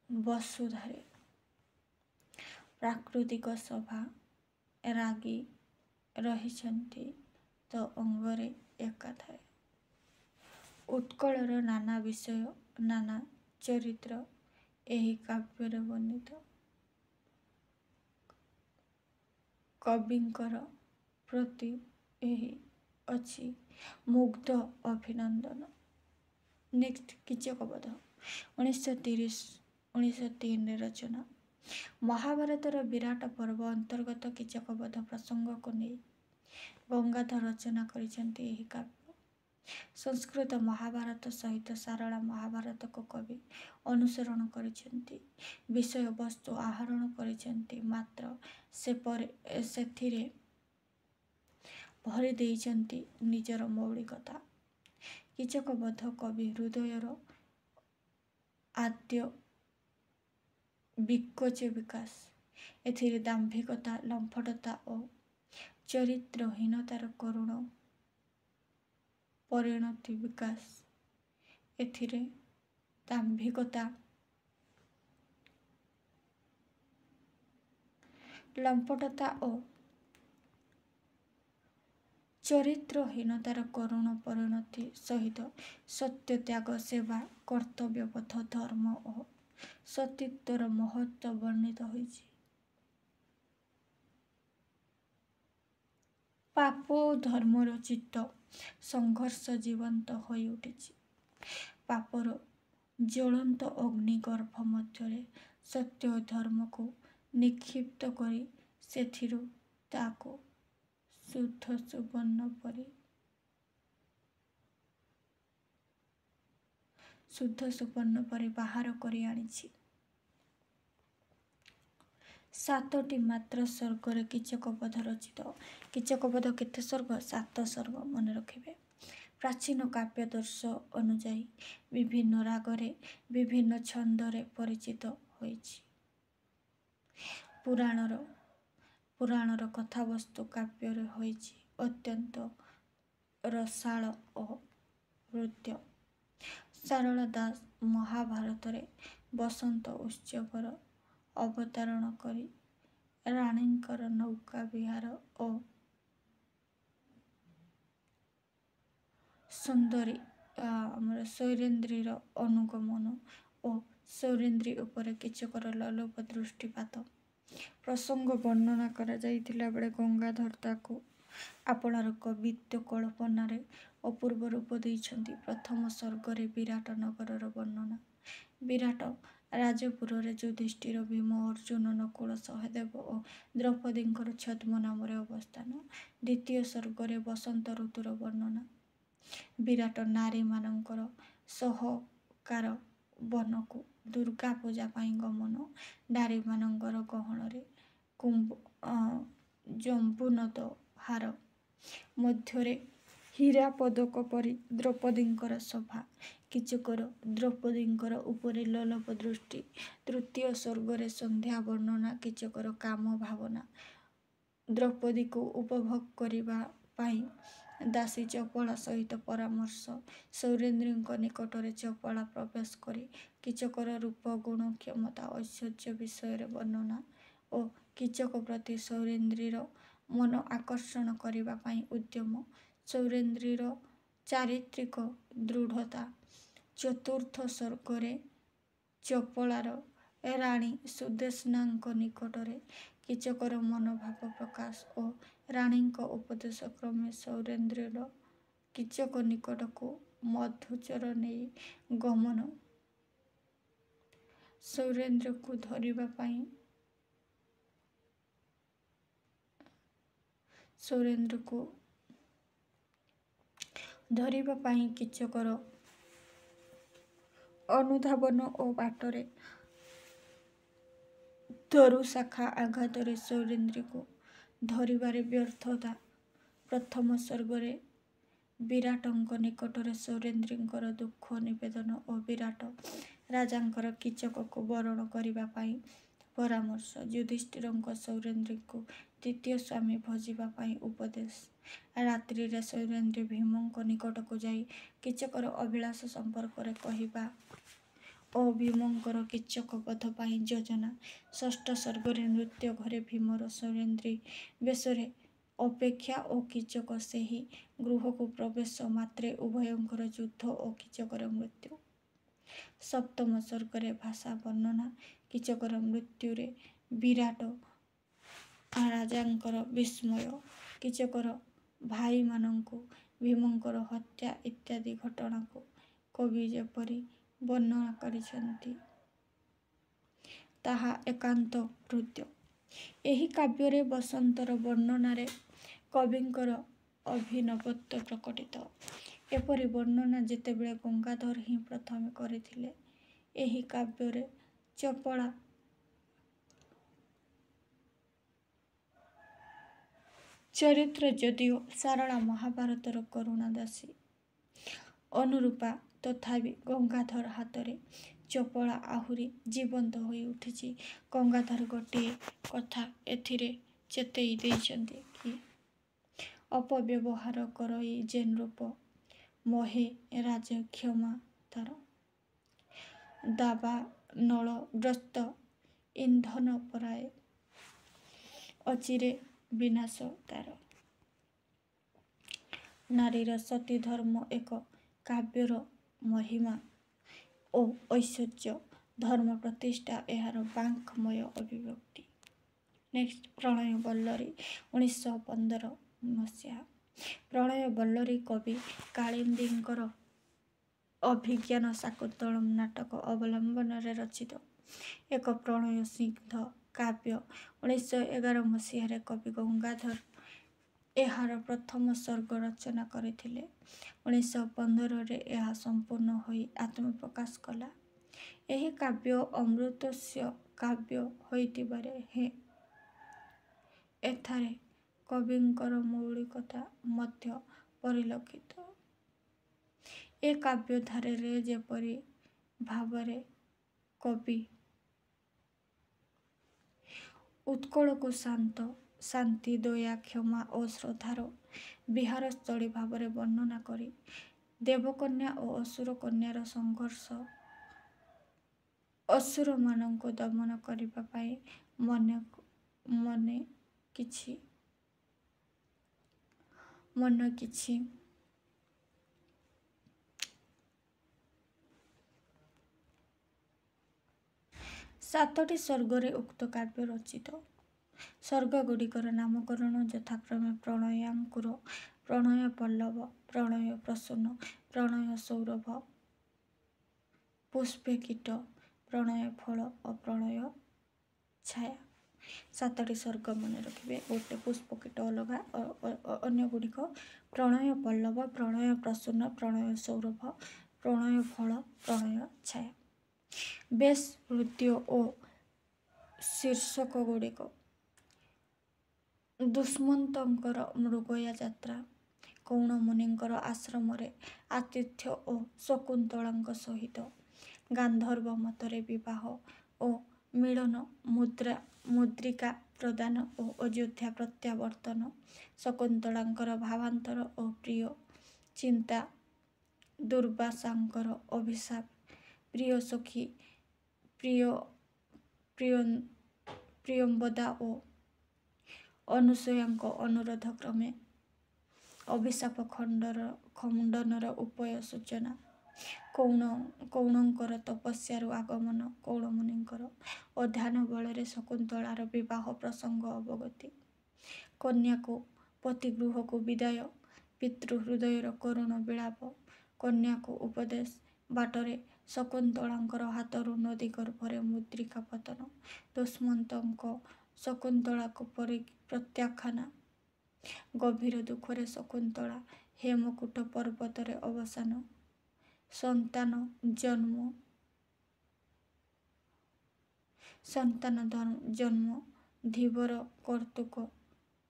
ବସୁଧାରେ। ପ୍ରାକୃତିକ ଶୋଭା ରାଗି ରହିଛନ୍ତି ତୋ ଅଙ୍ଗରେ ଏକାଧାରେ। ଉତ୍କଳର ନାନା ବିଷୟ, ନାନା ଚରିତ୍ର ଏହି କାବ୍ୟରେ ବର୍ଣ୍ଣିତ। କବିଙ୍କର ପ୍ରତି ଏହି ଅଛି ମୁଗ୍ଧ ଅଭିନନ୍ଦନ। ନେକ୍ସଟ, କୀଚକବଧ 1903 ରଚନା। ମହାଭାରତର ବିରାଟ ପର୍ବ ଅନ୍ତର୍ଗତ କୀଚକବଧ ପ୍ରସଙ୍ଗକୁ ନେଇ ଗଙ୍ଗାଧର ରଚନା କରିଛନ୍ତି ଏହି କାବ୍ୟ। संस्कृत महाभारत सहित सारला महाभारत को कवि अनुसरण करिसेंती, विषय वस्तु आहरण करिसेंती, मात्र सेथिरे भरी देइसेंती निजर मौलिकता। कीचकबद्ध कवि हृदयर आद्य विकोच विकास, एथिरे दाम्भिकता, लंफटता और चरित्रहीनतार करुण परिणति विकास, एथिरे दाम्भिकता, लंपटता और चरित्रहीनतार करुण परिणति सहित सत्य त्याग, सेवा, कर्तव्यपथ, धर्म और सतीत्वर महत्व वर्णित होइछि। पाप और धर्मर चित्त संघर्ष जीवंत होई उठिछि। पापर ज्वलंत अग्निगर्भ मध्यरे सत्य और धर्म को निक्षिप्त करी सेथिरु ताको शुद्ध सुवर्ण परि बाहर करी आनिछि। सातटी मात्र सर्गरे कीचकबध रचित। कीचकबध केते सर्ग? 7 सर्ग, मन रखिबे। प्राचीन काव्यदर्श अनुजाई विभिन्न रागरे विभिन्न छंदरे परिचित होइछि। पुराणर कथावस्तु काव्ୟରେ होइछि अत्यंत रसाळ और हृद्य। सारला दास महाभारतरे बसंत उत्सवर अवतारण करी राणींकर नौका विहार और सुंदरी सौरेन्द्रीर अनुगमन और सौरेन्द्री उपरे कीचकर लोलुप दृष्टिपात प्रसंग वर्णना करा जाइथिला बेले गंगाधर ताको आपणार कवित्व कल्पनारे अपूर्व रूप देइछन्ति। प्रथम सर्गरे विराट नगरर वर्णना। विराट राजपुर युधिष्ठिर, भीम, अर्जुन, नकुल, सहदेव और द्रौपदींकर छद्म नामरे अवस्थान। द्वितीय सर्गरे बसंत ऋतुर वर्णना। विराट नारी मानकर सहकार वनकु दुर्गा पूजा पाई गमन, नारी मानकर गहणरे जंबुनद हार मध्यरे हीरा पदक परी द्रौपदींकर सभा। कीचकर द्रौपदींकर उपरे लोलप दृष्टि। तृतीय स्वर्गरे संध्या वर्णना। कीचकर काम भावना, द्रौपदी को उपभोग करिबा पाई दासी चपला सहित परामर्श, सौरेन्द्रींक निकटरे चपला प्रवेश करी कीचकर रूप, गुण, क्षमता, ऐश्वर्य विषय वर्णना और कीचक प्रति सौरेन्द्रीर मन आकर्षण करिबा पाई उद्यम, सौरेन्द्रीर चारित्रिक दृढ़ता। चतुर्थ स्वर्गरे चपलार राणी सुदेशनांक निकटरे कीचकर मनोभाव प्रकाश और राणींक उपदेश क्रमे सौरेन्द्रीर कीचक निकट को मधुचर नहीं गमन, सौरेन्द्र को धरिबा पाई कीचकर अनुधावन और बाटरे तरु शाखा आघाତରେ सौरेन्द्री को धरिबारे व्यर्थता। प्रथम स्वर्गरे विराटंक निकटरे सौरेन्द्रींकर दुख निवेदन और विराट राजांकर कीचक को वरण करिबा पाई परामर्श। युधिष्ठिरंक सौरेन्द्री को द्वितीय स्वामी भजिबा पाई उपदेश। रात्रि रे सौरेन्द्री भीमंक निकट को जाई कीचकर अभिलाष संपर्क रे कहिबा और भीमंकर कीचक बध पाई योजना। षष्ठ स्वर्गरे नृत्य घरे भीमर सौरेन्द्री बेशरे अपेक्षा और कीचक सेही गृह को प्रवेश मात्रे उभयंकर युद्ध और कीचकर मृत्यु। सप्तम स्वर्गरे भाषा वर्णना। कीचकर मृत्युरे विराट राजांकर विस्मय, कीचकर भाई मानंकु भीमंकर हत्या इत्यादि घटना को कवि जेपरी वर्णना करिसेंती ताहा एकांत हृदय। एही काव्ୟରେ बसंतर वर्णनारे कविंकर अभिनवत्व प्रकटित। ଏପରି ବର୍ଣ୍ଣନା ଯେତେବେଳେ ଗଙ୍ଗାଧର ହିଁ ପ୍ରଥମେ କରିଥିଲେ। ଏହି କାବ୍ୟରେ ଚପଳା ଚରିତ୍ର ଯଦିଓ ସାରଳା ମହାଭାରତର କରୁଣା ଦାସୀ ଅନୁରୂପା, ତଥାପି ଗଙ୍ଗାଧର ହାତରେ ଚପଳା ଆହୁରି ଜୀବନ୍ତ ହୋଇ ଉଠିଛି। ଗଙ୍ଗାଧର ଗୋଟିଏ କଥା ଏଥିରେ ଚେତେଇ ଦେଇଛନ୍ତି କି ଅପବ୍ୟବହାର କରଇ ଯେନ୍ ରୂପ ମୋହେ ରାଜ କ୍ଷମା ତାର ଦାବାନଳଗ୍ରସ୍ତ ଇନ୍ଧନ ପରାଏ ଅଚିରେ ବିନାଶ ତାର। ନାରୀର ସତୀ ଧର୍ମ ଏକ କାବ୍ୟର ମହିମା ଓ ଐଶ୍ୱର୍ଯ୍ୟ। ଧର୍ମ ପ୍ରତିଷ୍ଠା ଏହାର ବାଙ୍କ୍ମୟ ଅଭିବ୍ୟକ୍ତି। ନେକ୍ସଟ, ପ୍ରଣୟ ବଲ୍ଲରୀ 1915 ମସିହା। ପ୍ରଣୟ ବଲ୍ଲରୀ କବି କାଳିନ୍ଦୀଙ୍କର ଅଭିଜ୍ଞାନ ଶାକୁନ୍ତଳମ୍ ନାଟକ ଅବଲମ୍ବନରେ ରଚିତ ଏକ ପ୍ରଣୟ ସ୍ନିଗ୍ଧ କାବ୍ୟ। 1911 ମସିହାରେ କବି ଗଙ୍ଗାଧର ଏହାର ପ୍ରଥମ ସର୍ଗ ରଚନା କରିଥିଲେ। 1915ରେ ଏହା ସମ୍ପୂର୍ଣ୍ଣ ହୋଇ ଆତ୍ମପ୍ରକାଶ କଲା। ଏହି କାବ୍ୟ ଅମୃତସ୍ୟ କାବ୍ୟ ହୋଇଥିବାରେ ହେଁ ଏଠାରେ କବିଙ୍କର ମୌଳିକତା ମଧ୍ୟ ପରିଲକ୍ଷିତ। ଏ କାବ୍ୟଧାରାରେ ଯେପରି ଭାବରେ କବି ଉତ୍କଳକୁ ଶାନ୍ତି, ଦୟା, କ୍ଷମା ଓ ଶ୍ରଦ୍ଧାର ବିହାରସ୍ଥଳୀ ଭାବରେ ବର୍ଣ୍ଣନା କରି ଦେବକନ୍ୟା ଓ ଅସୁର କନ୍ୟାର ସଂଘର୍ଷ, ଅସୁରମାନଙ୍କୁ ଦମନ କରିବା ପାଇଁ ମନେ କିଛି ସାତଟି ସର୍ଗରେ ଉକ୍ତ କାବ୍ୟ ରଚିତ। ସର୍ଗଗୁଡ଼ିକର ନାମକରଣ ଯଥାକ୍ରମେ ପ୍ରଣୟାଙ୍କୁର, ପ୍ରଣୟ ପଲ୍ଲବ, ପ୍ରଣୟ ପ୍ରସୂନ, ପ୍ରଣୟ ସୌରଭ, ପୁଷ୍ପକୀଟ, ପ୍ରଣୟ ଫଳ ଓ ପ୍ରଣୟ ଛାୟା। ସାତଟି ସର୍ଗ ମନେ ରଖିବେ। ଗୋଟେ ପୁଷ୍ପକୀଟ ଅଲଗା, ଅନ୍ୟଗୁଡ଼ିକ ପ୍ରଣୟ ପଲ୍ଲବ, ପ୍ରଣୟ ପ୍ରସୂନ, ପ୍ରଣୟ ସୌରଭ, ପ୍ରଣୟ ଫଳ, ପ୍ରଣୟ ଛାୟା। ବେଶ, ହୃଦୟ ଓ ଶୀର୍ଷକଗୁଡ଼ିକ ଦୁଷ୍ମନ୍ତଙ୍କର ମୃଗୟା ଯାତ୍ରା, କୌଣମୁନିଙ୍କର ଆଶ୍ରମରେ ଆତିଥ୍ୟ ଓ ଶକୁନ୍ତଳାଙ୍କ ସହିତ ଗାନ୍ଧର୍ବ ମତରେ ବିବାହ ଓ ମିଳନ, ମୁଦ୍ରିକା ପ୍ରଦାନ ଓ ଅଯୋଧ୍ୟା ପ୍ରତ୍ୟାବର୍ତ୍ତନ, ଶକୁନ୍ତଳାଙ୍କର ଭାବାନ୍ତର ଓ ପ୍ରିୟ ଚିନ୍ତା, ଦୁର୍ବାସାଙ୍କର ଅଭିଶାପ, ପ୍ରିୟ ସଖୀ ପ୍ରିୟମ୍ବଦା ଓ ଅନୁସୂୟାଙ୍କ ଅନୁରୋଧ କ୍ରମେ ଅଭିଶାପ ଖଣ୍ଡନର ଉପାୟ ସୂଚନା, କୌଣଙ୍କର ତପସ୍ୟାରୁ ଆଗମନ, କୌଣମୁନିଙ୍କର ଅଧ୍ୟାନ ବଳରେ ଶକୁନ୍ତଳାର ବିବାହ ପ୍ରସଙ୍ଗ ଅବଗତି, କନ୍ୟାକୁ ପତିଗୃହକୁ ବିଦାୟ, ପିତୃହୃଦୟର କରୁଣ ବିଳାପ, କନ୍ୟାକୁ ଉପଦେଶ, ବାଟରେ ଶକୁନ୍ତଳାଙ୍କର ହାତରୁ ନଦୀ ଗର୍ଭରେ ମୁଦ୍ରିକା ପତନ, ଦୁଷ୍ମନ୍ତଙ୍କ ଶକୁନ୍ତଳାକୁ ପ୍ରତ୍ୟାଖ୍ୟାନ, ଗଭୀର ଦୁଃଖରେ ଶକୁନ୍ତଳା ହେମକୂଟ ପର୍ବତରେ ଅବସାନ, ସନ୍ତାନ ଜନ୍ମ, ଧୀବର କୌତୁକ,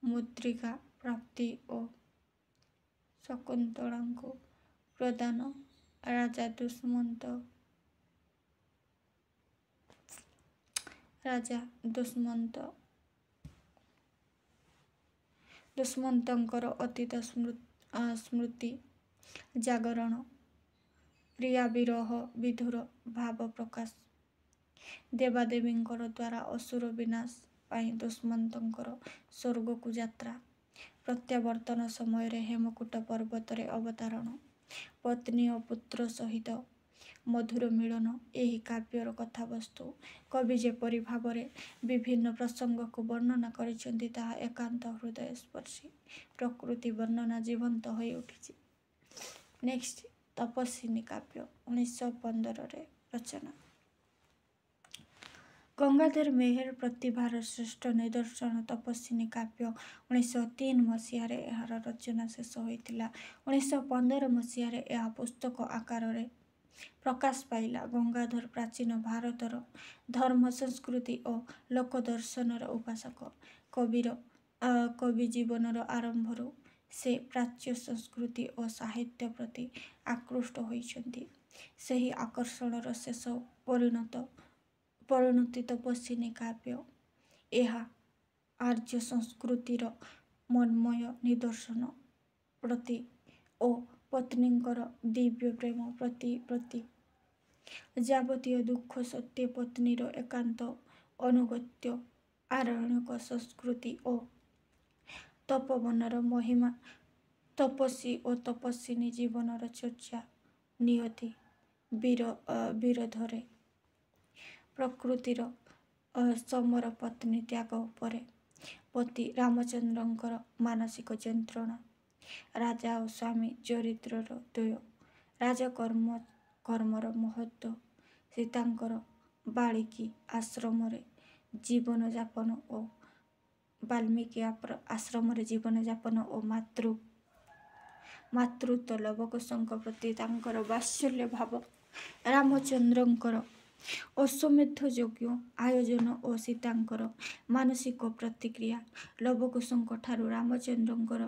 ମୁଦ୍ରିକା ପ୍ରାପ୍ତି ଓ ଶକୁନ୍ତଳାଙ୍କୁ ପ୍ରଦାନ, ରାଜା ଦୁଷ୍ମନ୍ତଙ୍କର ଅତୀତ ସ୍ମୃତି ଜାଗରଣ, ପ୍ରିୟା ବିରହ ବିଧୁର ଭାବ ପ୍ରକାଶ, ଦେବାଦେବୀଙ୍କର ଦ୍ୱାରା ଅସୁର ବିନାଶ ପାଇଁ ଦୁଷ୍ମନ୍ତଙ୍କର ସ୍ୱର୍ଗକୁ ଯାତ୍ରା, ପ୍ରତ୍ୟାବର୍ତ୍ତନ ସମୟରେ ହେମକୂଟ ପର୍ବତରେ ଅବତରଣ, ପତ୍ନୀ ଓ ପୁତ୍ର ସହିତ ମଧୁର ମିଳନ। ଏହି କାବ୍ୟର କଥାବସ୍ତୁ କବି ଯେପରି ଭାବରେ ବିଭିନ୍ନ ପ୍ରସଙ୍ଗକୁ ବର୍ଣ୍ଣନା କରିଛନ୍ତି ତାହା ଏକାନ୍ତ ହୃଦୟସ୍ପର୍ଶୀ। ପ୍ରକୃତି ବର୍ଣ୍ଣନା ଜୀବନ୍ତ ହୋଇ ଉଠିଛି। ନେକ୍ସଟ, ତପସ୍ୱିନୀ କାବ୍ୟ 1915ରେ ରଚନା। ଗଙ୍ଗାଧର ମେହେର ପ୍ରତିଭାର ଶ୍ରେଷ୍ଠ ନିଦର୍ଶନ ତପସ୍ୱିନୀ କାବ୍ୟ। 1903 ମସିହାରେ ଏହାର ରଚନା ଶେଷ ହୋଇଥିଲା। 1915 ମସିହାରେ ଏହା ପୁସ୍ତକ ଆକାରରେ ପ୍ରକାଶ ପାଇଲା। ଗଙ୍ଗାଧର ପ୍ରାଚୀନ ଭାରତର ଧର୍ମ, ସଂସ୍କୃତି ଓ ଲୋକଦର୍ଶନର ଉପାସକ। କବି ଜୀବନର ଆରମ୍ଭରୁ ସେ ପ୍ରାଚ୍ୟ ସଂସ୍କୃତି ଓ ସାହିତ୍ୟ ପ୍ରତି ଆକୃଷ୍ଟ ହୋଇଛନ୍ତି। ସେହି ଆକର୍ଷଣର ଶେଷ ପରିଣତି ତପସ୍ୱିନୀ କାବ୍ୟ। ଏହା ଆର୍ଯ୍ୟ ସଂସ୍କୃତିର ମନ୍ମୟ ନିଦର୍ଶନ ପ୍ରତି ଓ ପତ୍ନୀଙ୍କର ଦିବ୍ୟ ପ୍ରେମ ପ୍ରତି ଯାବତୀୟ ଦୁଃଖ ସତ୍ତ୍ୱେ ପତ୍ନୀର ଏକାନ୍ତ ଅନୁଗତ୍ୟ, ଆରଣ୍ୟକ ସଂସ୍କୃତି ଓ ତପୋବନର ମହିମା, ତପସ୍ୱୀ ଓ ତପସ୍ୱିନୀ ଜୀବନର ଚର୍ଚ୍ଚା, ନିୟତି ବିରୋଧରେ ପ୍ରକୃତିର ସମର, ପତ୍ନୀ ତ୍ୟାଗ ଉପରେ ପତି ରାମଚନ୍ଦ୍ରଙ୍କର ମାନସିକ ଯନ୍ତ୍ରଣା, ରାଜା ଓ ସ୍ୱାମୀ ଚରିତ୍ରର ଦ୍ୱୟ, ରାଜକର୍ମର ମହତ୍ତ୍ୱ, ସୀତାଙ୍କର ବାଳିକୀ ଆଶ୍ରମରେ ଜୀବନଯାପନ ଓ ବାଲ୍ମୀକି ଆଶ୍ରମରେ ଜୀବନଯାପନ ଓ ମାତୃତ୍ୱ, ଲବକୁଶଙ୍କ ପ୍ରତି ତାଙ୍କର ବାତ୍ସଲ୍ୟ ଭାବ, ରାମଚନ୍ଦ୍ରଙ୍କର ଅଶ୍ୱମେଧ ଯଜ୍ଞ ଆୟୋଜନ ଓ ସୀତାଙ୍କର ମାନସିକ ପ୍ରତିକ୍ରିୟା, ଲବକୁଶଙ୍କ ଠାରୁ ରାମଚନ୍ଦ୍ରଙ୍କର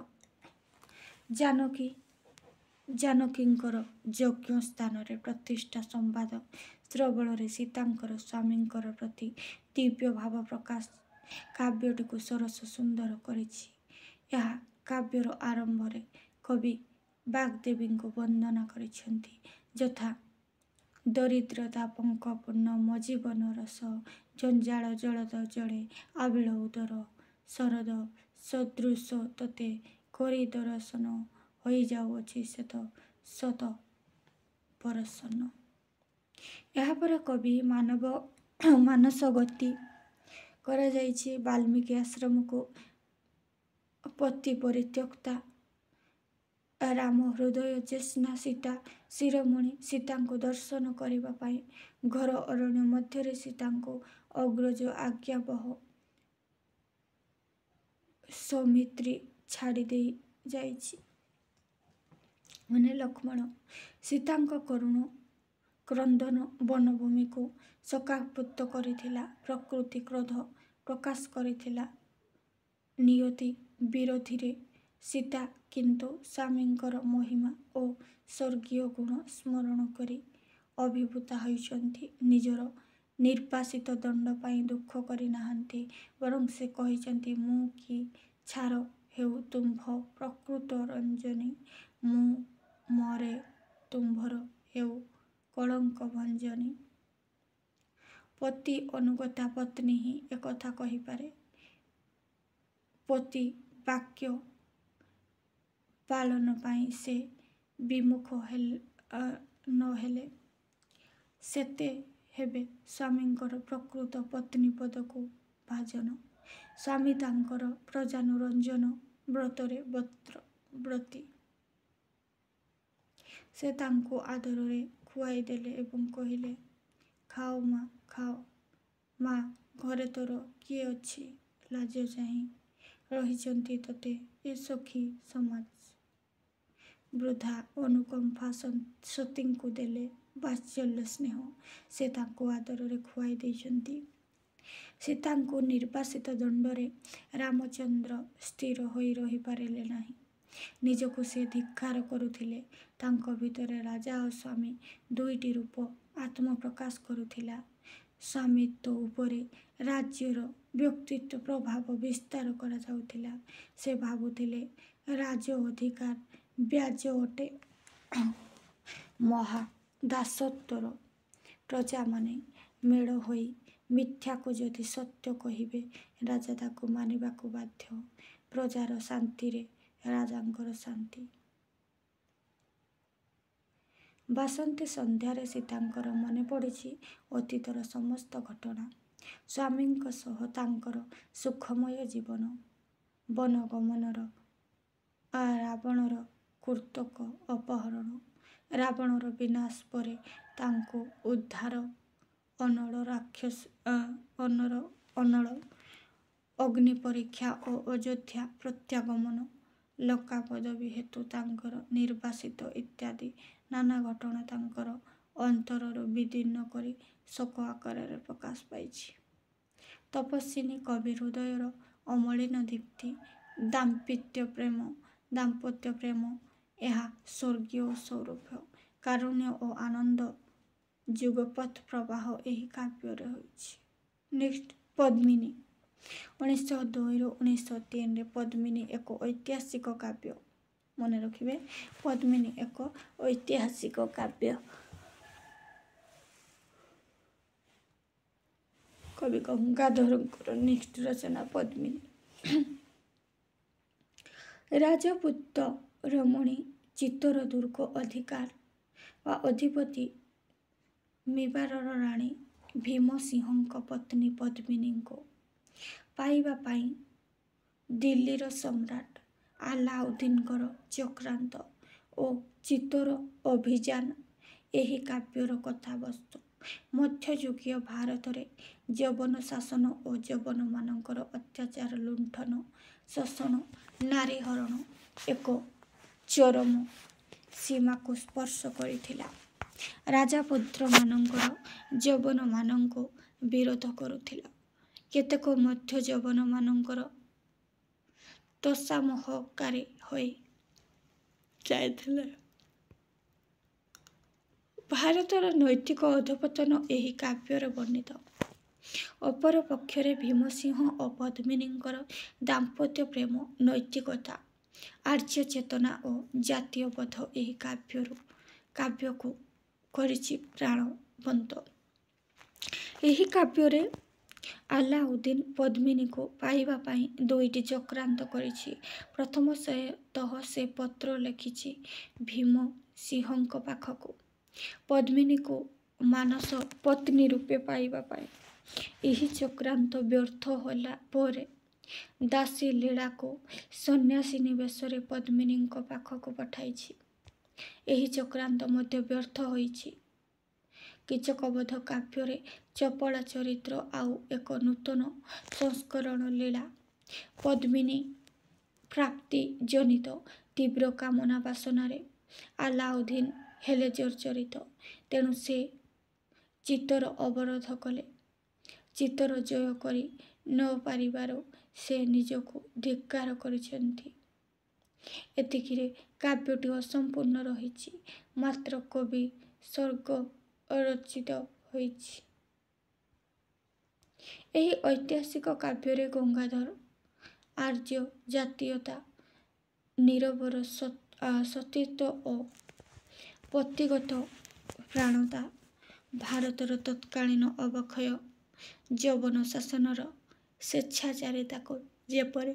ଜାନକୀଙ୍କର ଯଜ୍ଞ ସ୍ଥାନରେ ପ୍ରତିଷ୍ଠା ସମ୍ବାଦ ଶ୍ରବଣରେ ସୀତାଙ୍କର ସ୍ୱାମୀଙ୍କର ପ୍ରତି ଦିବ୍ୟ ଭାବ ପ୍ରକାଶ କାବ୍ୟଟିକୁ ସରସ ସୁନ୍ଦର କରିଛି। ଏହା କାବ୍ୟର ଆରମ୍ଭରେ କବି ବାଗ୍ଦେବୀଙ୍କୁ ବନ୍ଦନା କରିଛନ୍ତି, ଯଥା ଦରିଦ୍ରତା ପଙ୍କପୂର୍ଣ୍ଣ ମୋ ଜୀବନ ରସ, ଜଞ୍ଜାଳ ଜଳଦ ଜଳେ ଆବିଳ ଉଦର, ଶରଦ ସଦୃଶ ତୋତେ କରି ଦରଶନ, ହୋଇଯାଉଅଛି ଶତ ବରଷନ। ଏହାପରେ କବି ମାନସ ଗତି କରାଯାଇଛି। ବାଲ୍ମୀକି ଆଶ୍ରମକୁ ପତି ପରିତ୍ୟକ୍ତା ରାମ ହୃଦୟ ଜ୍ୟେଷ୍ଠା ସୀତା ଶିରୋମଣି ସୀତାଙ୍କୁ ଦର୍ଶନ କରିବା ପାଇଁ ଘୋର ଅରଣ୍ୟ ମଧ୍ୟରେ ସୀତାଙ୍କୁ ଅଗ୍ରଜ ଆଜ୍ଞାବହ ସୌମିତ୍ରୀ ଛାଡ଼ି ଦେଇ ଯାଇଛି। ଲକ୍ଷ୍ମଣ ସୀତାଙ୍କ କରୁଣ କ୍ରନ୍ଦନ ବନଭୂମିକୁ ଶୋକାକୁଳ କରିଥିଲା। ପ୍ରକୃତି କ୍ରୋଧ ପ୍ରକାଶ କରିଥିଲା ନିୟତି ବିରୋଧୀରେ। ସୀତା କିନ୍ତୁ ସ୍ୱାମୀଙ୍କର ମହିମା ଓ ସ୍ୱର୍ଗୀୟ ଗୁଣ ସ୍ମରଣ କରି ଅଭିଭୂତା ହୋଇଛନ୍ତି। ନିଜର ନିର୍ବାସିତ ଦଣ୍ଡ ପାଇଁ ଦୁଃଖ କରି ନାହାନ୍ତି, ବରଂ ସେ କହିଛନ୍ତି, ମୁଁ କି ଛାର ହେଉ ତୁମ୍ଭ ପ୍ରକୃତ ରଞ୍ଜନୀ, ମୁଁ ମରେ ତୁମ୍ଭର ହେଉ କଳଙ୍କ ଭଞ୍ଜନୀ। ପତି ଅନୁଗତା ପତ୍ନୀ ହିଁ ଏକଥା କହିପାରେ। ପତି ବାକ୍ୟ ପାଳନ ପାଇଁ ସେ ବିମୁଖ ନ ହେଲେ ସେତେ ହେବେ ସ୍ୱାମୀଙ୍କର ପ୍ରକୃତ ପତ୍ନୀପଦକୁ ଭାଜନ। ସ୍ୱାମୀ ତାଙ୍କର ପ୍ରଜାନୁରଞ୍ଜନ ବ୍ରତରେ ବ୍ରତୀ। ସେ ତାଙ୍କୁ ଆଦରରେ ଖୁଆଇ ଦେଲେ ଏବଂ କହିଲେ, ଖାଅ ମା, ଖାଅ ମା, ଘରେ ତୋର କିଏ ଅଛି? ଲାଜ ଚାହିଁ ରହିଛନ୍ତି ତୋତେ ଏ ସଖୀ ସମାଜ। ବୃଦ୍ଧା ଅନୁକମ୍ପା ସତୀଙ୍କୁ ଦେଲେ ବାତ୍ସଲ୍ୟ ସ୍ନେହ। ସେ ତାଙ୍କୁ ଆଦରରେ ଖୁଆଇ ଦେଇଛନ୍ତି। ସୀତାଙ୍କୁ ନିର୍ବାସିତ ଦଣ୍ଡରେ ରାମଚନ୍ଦ୍ର ସ୍ଥିର ହୋଇ ରହିପାରିଲେ ନାହିଁ। ନିଜକୁ ସେ ଧିକ୍କାର କରୁଥିଲେ। ତାଙ୍କ ଭିତରେ ରାଜା ଓ ସ୍ୱାମୀ ଦୁଇଟି ରୂପ ଆତ୍ମପ୍ରକାଶ କରୁଥିଲା। ସ୍ୱାମିତ୍ୱ ଉପରେ ରାଜ୍ୟର ବ୍ୟକ୍ତିତ୍ୱ ପ୍ରଭାବ ବିସ୍ତାର କରାଯାଉଥିଲା। ସେ ଭାବୁଥିଲେ ରାଜ ଅଧିକାର ବ୍ୟାଜ ଅଟେ। ମହା ଦାସତ୍ୱର ପ୍ରଜାମାନେ ମେଳ ହୋଇ ମିଥ୍ୟାକୁ ଯଦି ସତ୍ୟ କହିବେ, ରାଜା ତାକୁ ମାନିବାକୁ ବାଧ୍ୟ। ପ୍ରଜାର ଶାନ୍ତିରେ ରାଜାଙ୍କର ଶାନ୍ତି। ବାସନ୍ତୀ ସନ୍ଧ୍ୟାରେ ସୀତାଙ୍କର ମନେ ପଡ଼ିଛି ଅତୀତର ସମସ୍ତ ଘଟଣା। ସ୍ୱାମୀଙ୍କ ସହ ତାଙ୍କର ସୁଖମୟ ଜୀବନ, ବନଗମନର, ରାବଣର କୁର୍ତ୍ତକ ଅପହରଣ, ରାବଣର ବିନାଶ ପରେ ତାଙ୍କୁ ଉଦ୍ଧାର, ଅନଳ ଅନଳ ଅଗ୍ନି ପରୀକ୍ଷା ଓ ଅଯୋଧ୍ୟା ପ୍ରତ୍ୟାଗମନ, ଲଙ୍କା ପଦବୀ ହେତୁ ତାଙ୍କର ନିର୍ବାସିତ ଇତ୍ୟାଦି ନାନା ଘଟଣା ତାଙ୍କର ଅନ୍ତରରୁ ବିଦୀର୍ଣ୍ଣ କରି ଶୋକ ଆକାରରେ ପ୍ରକାଶ ପାଇଛି। ତପସ୍ୱିନୀ କବି ହୃଦୟର ଅମଳିନ ଦୀପ୍ତି, ଦାମ୍ପତ୍ୟ ପ୍ରେମ, ଏହା ସ୍ୱର୍ଗୀୟ ସୌରଭ୍ୟ, କାରୁଣ୍ୟ ଓ ଆନନ୍ଦ ଯୁଗପତ୍ ପ୍ରବାହ ଏହି କାବ୍ୟରେ ହୋଇଛି। ନେକ୍ସଟ, ପଦ୍ମିନୀ। 1902ରୁ 1903ରେ ପଦ୍ମିନୀ ଏକ ଐତିହାସିକ କାବ୍ୟ। ମନେ ରଖିବେ, ପଦ୍ମିନୀ ଏକ ଐତିହାସିକ କାବ୍ୟ। କବି ଗଙ୍ଗାଧରଙ୍କର ନେକ୍ସଟ ରଚନା ପଦ୍ମିନୀ। ରାଜପୁତ ରମଣୀ ଚିତ୍ତୋର ଦୁର୍ଗ ଅଧିପତି ମିବାରର ରାଣୀ ଭୀମସିଂହଙ୍କ ପତ୍ନୀ ପଦ୍ମିନୀଙ୍କୁ ପାଇବା ପାଇଁ ଦିଲ୍ଲୀର ସମ୍ରାଟ ଆଲାଉଦ୍ଦିନଙ୍କର ଚକ୍ରାନ୍ତ ଓ ଚିତ୍ତୋର ଅଭିଯାନ ଏହି କାବ୍ୟର କଥାବସ୍ତୁ। ମଧ୍ୟଯୁଗୀୟ ଭାରତରେ ଯବନ ଶାସନ ଓ ଯବନମାନଙ୍କର ଅତ୍ୟାଚାର, ଲୁଣ୍ଠନ, ଶୋଷଣ, ନାରୀ ହରଣ ଏକ ଚରମ ସୀମାକୁ ସ୍ପର୍ଶ କରିଥିଲା। ରାଜପୁତ୍ରମାନଙ୍କର ଯବନମାନଙ୍କୁ ବିରୋଧ କରୁଥିଲା। କେତେକ ମଧ୍ୟ ଯବନମାନଙ୍କର ତୋଷାମୋହକାରୀ ହୋଇ ଯାଇଥିଲେ। ଭାରତର ନୈତିକ ଅଧୋପତନ ଏହି କାବ୍ୟରେ ବର୍ଣ୍ଣିତ। ଅପରପକ୍ଷରେ ଭୀମସିଂହ ଓ ପଦ୍ମିନୀଙ୍କର ଦାମ୍ପତ୍ୟ ପ୍ରେମ, ନୈତିକତା, ଆର୍ଯ୍ୟ ଚେତନା ଓ ଜାତୀୟବୋଧ ଏହି କାବ୍ୟକୁ କରିଛି ପ୍ରାଣବନ୍ତ। ଏହି କାବ୍ୟରେ ଆଲାଉଦ୍ଦିନ ପଦ୍ମିନୀକୁ ପାଇବା ପାଇଁ ଦୁଇଟି ଚକ୍ରାନ୍ତ କରିଛି। ପ୍ରଥମତଃ ସେ ପତ୍ର ଲେଖିଛି ଭୀମସିଂହଙ୍କ ପାଖକୁ ପଦ୍ମିନୀକୁ ମାନସ ପତ୍ନୀ ରୂପେ ପାଇବା ପାଇଁ। ଏହି ଚକ୍ରାନ୍ତ ବ୍ୟର୍ଥ ହେଲା ପରେ ଦାସୀ ଲୀଳାକୁ ସନ୍ନ୍ୟାସିନୀ ବେଶରେ ପଦ୍ମିନୀଙ୍କ ପାଖକୁ ପଠାଇଛି। ଏହି ଚକ୍ରାନ୍ତ ମଧ୍ୟ ବ୍ୟର୍ଥ ହୋଇଛି। କୀଚକବଧ କାବ୍ୟରେ ଚପଳା ଚରିତ୍ର ଆଉ ଏକ ନୂତନ ସଂସ୍କରଣ ଲୀଳା। ପଦ୍ମିନୀ ପ୍ରାପ୍ତି ଜନିତ ତୀବ୍ର କାମନା ବାସନାରେ ଆଲାଉଦ୍ଦିନ ହେଲେ ଜର୍ଜରିତ। ତେଣୁ ସେ ଚିତ୍ତୋର ଅବରୋଧ କଲେ। ଚିତ୍ତୋର ଜୟ କରି ନ ପାରିବାରୁ ସେ ନିଜକୁ ଧିକ୍କାର କରିଛନ୍ତି। ଏତିକିରେ କାବ୍ୟଟି ଅସମ୍ପୂର୍ଣ୍ଣ ରହିଛି, ମାତ୍ର କବି ସ୍ୱର୍ଗ ରଚିତ ହୋଇଛି। ଏହି ଐତିହାସିକ କାବ୍ୟରେ ଗଙ୍ଗାଧର ଆର୍ଯ୍ୟ ଜାତୀୟତା, ନିରବର ସତୀତ୍ୱ ଓ ପତିଗତ ପ୍ରାଣତା, ଭାରତର ତତ୍କାଳୀନ ଅବକ୍ଷୟ ଯବନ ଶାସନର ସ୍ୱେଚ୍ଛାଚାରିତାକୁ ଯେପରି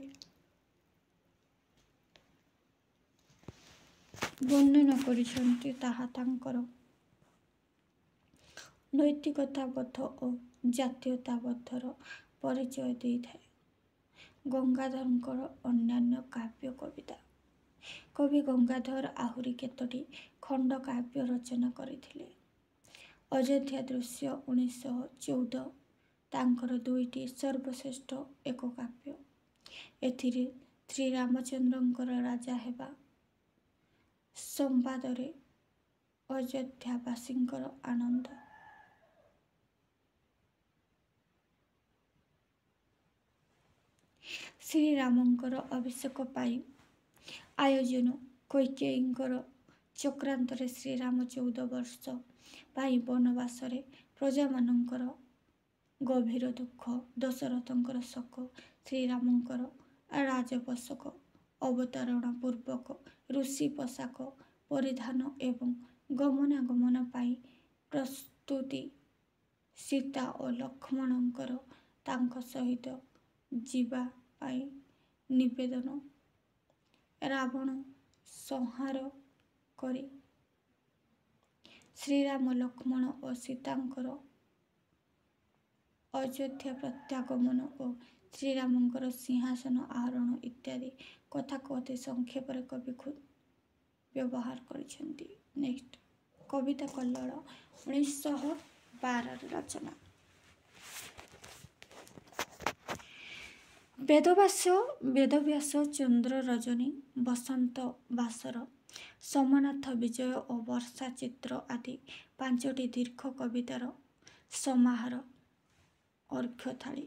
ବର୍ଣ୍ଣନା କରିଛନ୍ତି, ତାହା ତାଙ୍କର ନୈତିକତାବୋଧ ଓ ଜାତୀୟତାବୋଧର ପରିଚୟ ଦେଇଥାଏ। ଗଙ୍ଗାଧରଙ୍କର ଅନ୍ୟାନ୍ୟ କାବ୍ୟ କବିତା। କବି ଗଙ୍ଗାଧର ଆହୁରି କେତୋଟି ଖଣ୍ଡକାବ୍ୟ ରଚନା କରିଥିଲେ। ଅଯୋଧ୍ୟା ଦୃଶ୍ୟ 1914 ତାଙ୍କର ଦୁଇଟି ସର୍ବଶ୍ରେଷ୍ଠ ଏକ କାବ୍ୟ। ଏଥିରେ ଶ୍ରୀରାମଚନ୍ଦ୍ରଙ୍କର ରାଜା ହେବା ସମ୍ବାଦରେ ଅଯୋଧ୍ୟାବାସୀଙ୍କର ଆନନ୍ଦ, ଶ୍ରୀରାମଙ୍କର ଅଭିଷେକ ପାଇଁ ଆୟୋଜନ, କୈକେୟୀଙ୍କର ଚକ୍ରାନ୍ତରେ ଶ୍ରୀରାମ 14 ବର୍ଷ ପାଇଁ ବନବାସରେ, ପ୍ରଜାମାନଙ୍କର ଗଭୀର ଦୁଃଖ, ଦଶରଥଙ୍କର ଶୋକ, ଶ୍ରୀରାମଙ୍କର ରାଜପୋଷାକ ଅବତାରଣା ପୂର୍ବକ ଋଷି ପୋଷାକ ପରିଧାନ ଏବଂ ଗମନାଗମନ ପାଇଁ ପ୍ରସ୍ତୁତି, ସୀତା ଓ ଲକ୍ଷ୍ମଣଙ୍କର ତାଙ୍କ ସହିତ ଯିବା ପାଇଁ ନିବେଦନ, ରାବଣ ସଂହାର କରି ଶ୍ରୀରାମ, ଲକ୍ଷ୍ମଣ ଓ ସୀତାଙ୍କର ଅଯୋଧ୍ୟା ପ୍ରତ୍ୟାଗମନ ଓ ଶ୍ରୀରାମଙ୍କର ସିଂହାସନ ଆରୋହଣ ଇତ୍ୟାଦି କଥାକୁ ଅତି ସଂକ୍ଷେପରେ କବି ବ୍ୟବହାର କରିଛନ୍ତି। ନେକ୍ସଟ, କବିତା କଲ୍ଲୋଳ। 1902 12 ରଚନା। ବେଦବ୍ୟାସ ଚନ୍ଦ୍ର ରଜନୀ ବସନ୍ତ ବାସର ସୋମନାଥ ବିଜୟ ଓ ବର୍ଷା ଚିତ୍ର ଆଦି 5ଟି ଦୀର୍ଘ କବିତାର ସମାହାର ଅର୍ଘ୍ୟଥାଳି।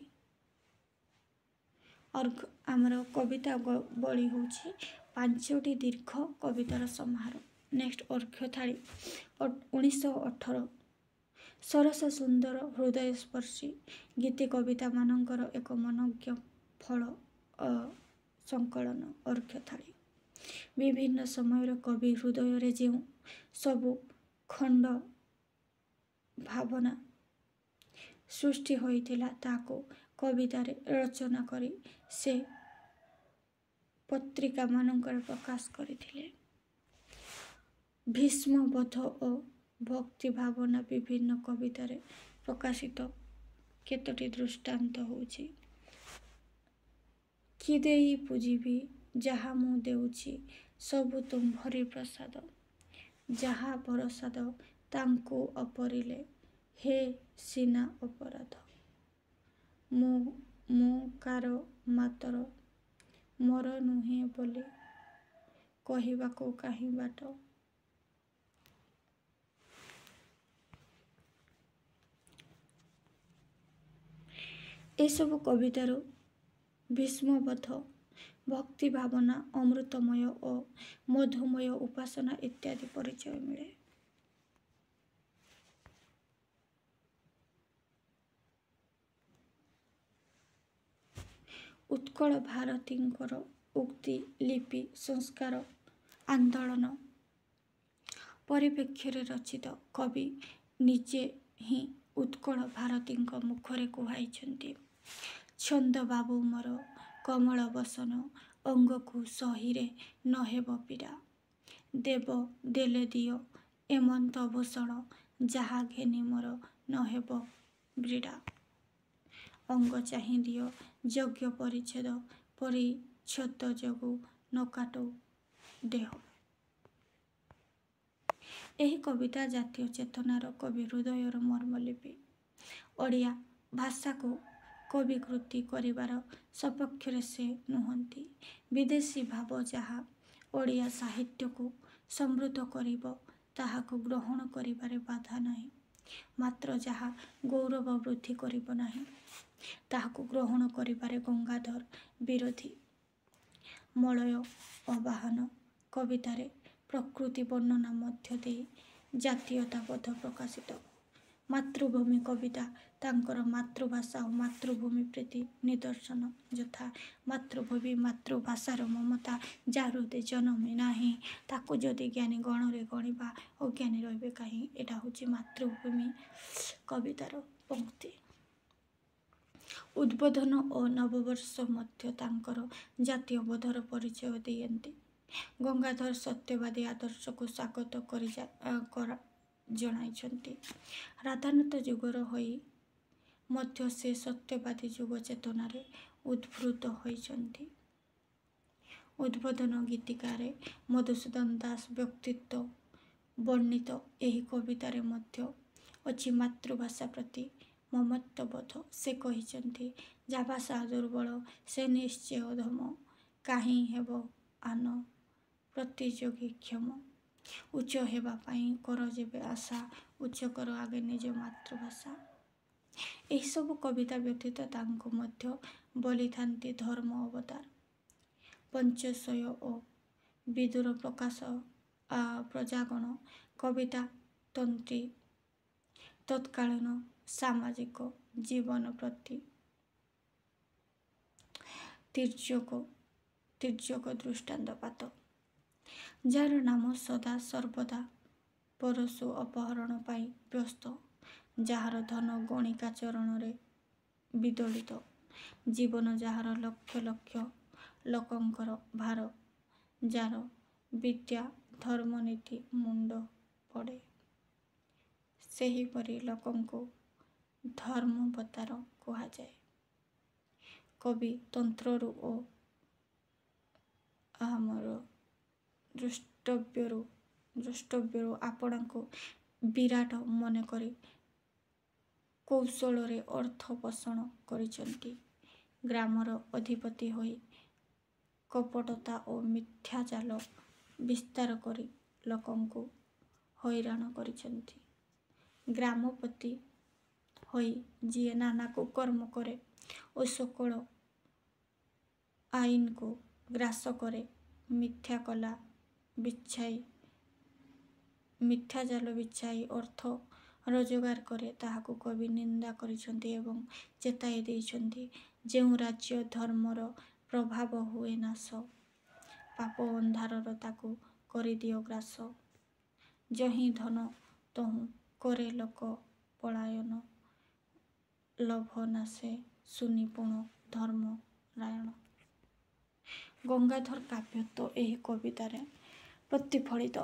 ଆମର କବିତା ବଳି ହେଉଛି 5ଟି ଦୀର୍ଘ କବିତାର ସମାହାର। ନେକ୍ସଟ ଅର୍ଘ୍ୟଥାଳି 1918। ସରସ ସୁନ୍ଦର ହୃଦୟସ୍ପର୍ଶୀ ଗୀତି କବିତାମାନଙ୍କର ଏକ ମନୋଜ୍ଞ ଫଳ ସଂକଳନ ଅର୍ଘ୍ୟଥାଳି। ବିଭିନ୍ନ ସମୟର କବି ହୃଦୟରେ ଯେଉଁ ସବୁ ଖଣ୍ଡ ଭାବନା ସୃଷ୍ଟି ହୋଇଥିଲା ତାହାକୁ କବିତାରେ ରଚନା କରି ସେ ପତ୍ରିକାମାନଙ୍କରେ ପ୍ରକାଶ କରିଥିଲେ। ଭୀଷ୍ମବଧ ଓ ଭକ୍ତି ଭାବନା ବିଭିନ୍ନ କବିତାରେ ପ୍ରକାଶିତ କେତୋଟି ଦୃଷ୍ଟାନ୍ତ ହେଉଛି। କି ଦେଇ ପୂଜିବି ଯାହା ମୁଁ ଦେଉଛି ସବୁ ତୁମ୍ଭରି ପ୍ରସାଦ, ଯାହା ପ୍ରସାଦ ତାଙ୍କୁ ଅପରିଲେ ହେ ସିନା ଅପରାଧ। ମୁଁ କାର ମାତର ମୋର ନୁହେଁ ବୋଲି କହିବାକୁ କାହିଁ ବାଟ। ଏସବୁ କବିତାରୁ ଭୀଷ୍ମବଧ, ଭକ୍ତି ଭାବନା, ଅମୃତମୟ ଓ ମଧୁମୟ ଉପାସନା ଇତ୍ୟାଦି ପରିଚୟ ମିଳେ। ଉତ୍କଳ ଭାରତୀଙ୍କର ଉକ୍ତି ଲିପି ସଂସ୍କାର ଆନ୍ଦୋଳନ ପରିପ୍ରେକ୍ଷୀରେ ରଚିତ। କବି ନିଜେ ହିଁ ଉତ୍କଳ ଭାରତୀଙ୍କ ମୁଖରେ କୁହାଇଛନ୍ତି। ଛନ୍ଦ ବାବୁ ମୋର କମଳ ବସନ, ଅଙ୍ଗକୁ ସହିରେ ନହେବ ପୀଡ଼ା। ଦେବ ଦେଲେ ଦିଅ ଏମନ୍ତ ଭୂଷଣ, ଯାହା ଘେନି ମୋର ନହେବ ବ୍ରୀଡ଼ା। ଅଙ୍ଗ ଚାହିଁ ଦିଅ ଯଜ୍ଞ ପରିଚ୍ଛଦ, ପରିଚ୍ଛଦ ଯୋଗୁ ନ କାଟୁ ଦେହ। ଏହି କବିତା ଜାତୀୟ ଚେତନାର କବି ହୃଦୟର ମର୍ମଲିପି। ଓଡ଼ିଆ ଭାଷାକୁ କବିକୃତି କରିବାର ସପକ୍ଷରେ ସେ ନୁହନ୍ତି। ବିଦେଶୀ ଭାବ ଯାହା ଓଡ଼ିଆ ସାହିତ୍ୟକୁ ସମୃଦ୍ଧ କରିବ ତାହାକୁ ଗ୍ରହଣ କରିବାରେ ବାଧା ନାହିଁ, ମାତ୍ର ଯାହା ଗୌରବ ବୃଦ୍ଧି କରିବ ନାହିଁ ତାହାକୁ ଗ୍ରହଣ କରିବାରେ ଗଙ୍ଗାଧର ବିରୋଧୀ। ମଳୟ ଆବାହନ କବିତାରେ ପ୍ରକୃତି ବର୍ଣ୍ଣନା ମଧ୍ୟ ଦେଇ ଜାତୀୟତାବୋଧ ପ୍ରକାଶିତ। ମାତୃଭୂମି କବିତା ତାଙ୍କର ମାତୃଭାଷା ଓ ମାତୃଭୂମି ପ୍ରୀତି ନିଦର୍ଶନ। ଯଥା ମାତୃଭୂମି ମାତୃଭାଷାର ମମତା, ଯା ହୃଦେ ଜନମି ନାହିଁ, ତାକୁ ଯଦି ଜ୍ଞାନୀ ଗଣରେ ଗଣିବା ଅଜ୍ଞାନୀ ରହିବେ କାହିଁ। ଏଇଟା ହେଉଛି ମାତୃଭୂମି କବିତାର ପଂକ୍ତି। ଉଦ୍ବୋଧନ ଓ ନବବର୍ଷ ମଧ୍ୟ ତାଙ୍କର ଜାତୀୟବୋଧର ପରିଚୟ ଦିଅନ୍ତି। ଗଙ୍ଗାଧର ସତ୍ୟବାଦୀ ଆଦର୍ଶକୁ ସ୍ୱାଗତ କରି ଜଣାଇଛନ୍ତି। ରାଧାନାଥ ଯୁଗର ହୋଇ ମଧ୍ୟ ସେ ସତ୍ୟବାଦୀ ଯୁଗ ଚେତନାରେ ଉଦ୍ବୁଦ୍ଧ ହୋଇଛନ୍ତି। ଉଦ୍ବୋଧନ ଗୀତିକାରେ ମଧୁସୂଦନ ଦାସ ବ୍ୟକ୍ତିତ୍ୱ ବର୍ଣ୍ଣିତ ଏହି କବିତାରେ ମଧ୍ୟ ଅଛି ମାତୃଭାଷା ପ୍ରତି ମମତ୍ୱବୋଧ। ସେ କହିଛନ୍ତି, ଯା ଭାଷା ଦୁର୍ବଳ ସେ ନିଶ୍ଚୟ ଅଧମ, କାହିଁ ହେବ ଆନ ପ୍ରତିଯୋଗୀ କ୍ଷମ। ଉଚ୍ଚ ହେବା ପାଇଁ କର ଯେବେ ଆଶା, ଉଚ୍ଚ କର ଆଗେ ନିଜ ମାତୃଭାଷା। ଏହିସବୁ କବିତା ବ୍ୟତୀତ ତାଙ୍କୁ ମଧ୍ୟ ବୋଲିଥାନ୍ତି ଧର୍ମ ଅବତାର, ପଞ୍ଚଶୟ ଓ ବିଦୁର ପ୍ରକାଶ ପ୍ରଜାଗଣ କବିତା ତତ୍କାଳୀନ ସାମାଜିକ ଜୀବନ ପ୍ରତି ତୀର୍ଯ୍ୟକ ଦୃଷ୍ଟାନ୍ତପାତ। ଯାହାର ନାମ ସଦା ସର୍ବଦା ପରଶୁ ଅପହରଣ ପାଇଁ ବ୍ୟସ୍ତ, ଯାହାର ଧନ ଗଣିକା ଚରଣରେ ବିଦଳିତ, ଜୀବନ ଯାହାର ଲକ୍ଷ ଲକ୍ଷ ଲୋକଙ୍କର ଭାର, ଯାର ବିଦ୍ୟା ଧର୍ମନୀତି ମୁଣ୍ଡ ପଡ଼େ, ସେହିପରି ଲୋକଙ୍କୁ ଧର୍ମାବତାର କୁହାଯାଏ। କବି ତନ୍ତ୍ରରୁ ଓ ଆମର ଦ୍ରଷ୍ଟବ୍ୟରୁ ଆପଣାକୁ ବିରାଟ ମନେକରି କୌଶଳରେ ଅର୍ଥ ପୋଷଣ କରିଛନ୍ତି। ଗ୍ରାମର ଅଧିପତି ହୋଇ କପଟତା ଓ ମିଥ୍ୟା ଜାଲ ବିସ୍ତାର କରି ଲୋକଙ୍କୁ ହଇରାଣ କରିଛନ୍ତି। ଗ୍ରାମପତି ହୋଇ ଯିଏ ନାନା କୁକର୍ମ କରେ ଓ ସକଳ ଆଇନକୁ ଗ୍ରାସ କରେ, ମିଥ୍ୟା ଜାଲ ବିଛାଇ ଅର୍ଥ ରୋଜଗାର କରେ, ତାହାକୁ କବି ନିନ୍ଦା କରିଛନ୍ତି ଏବଂ ଚେତାଇ ଦେଇଛନ୍ତି। ଯେଉଁ ରାଜ୍ୟ ଧର୍ମର ପ୍ରଭାବ ହୁଏ ନାଶ, ପାପ ଅନ୍ଧାରର ତାକୁ କରିଦିଅ ଗ୍ରାସ। ଯହିଁ ଧନ ତହୁଁ କରେ ଲୋକ ପଳାୟନ, ଲୋଭ ନାଶେ ସୁନିପୁଣ ଧର୍ମ ରାୟଣ। ଗଙ୍ଗାଧର କାବ୍ୟ ତ ଏହି କବିତାରେ ପ୍ରତିଫଳିତ।